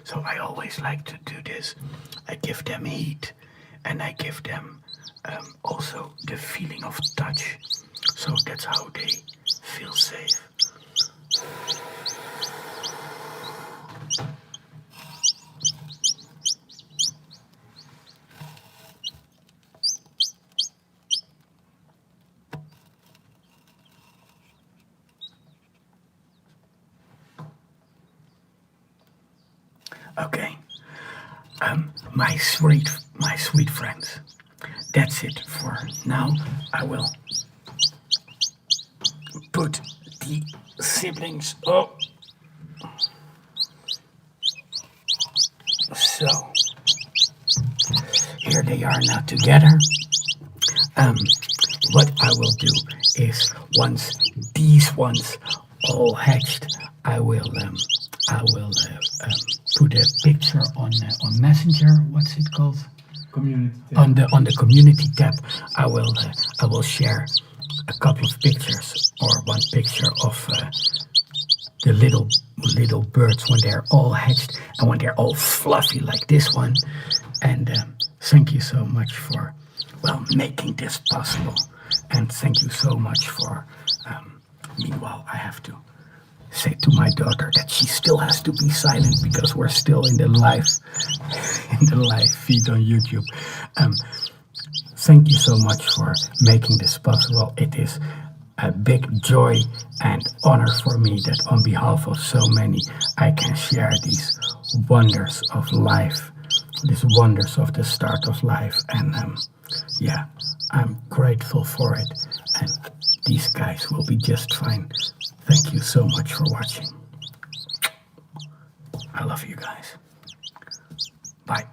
So I always like to do this. I give them heat and I give them also the feeling of touch. So that's how they feel safe. Okay, my sweet friends, that's it for now. I will put the siblings up. So here they are now together. What I will do is once these ones all hatched, I will put a picture on Messenger. What's it called? Community tab. On the community tab. I will share a couple of pictures or one picture of the little birds when they're all hatched and when they're all fluffy like this one. And thank you so much for making this possible. And thank you so much for. Meanwhile, I have to say to my daughter that she still has to be silent because we're still in the live feed on YouTube. Thank you so much for making this possible. It is a big joy and honor for me that on behalf of so many I can share these wonders of life, these wonders of the start of life. And I'm grateful for it. And these guys will be just fine. Thank you so much for watching. I love you guys. Bye.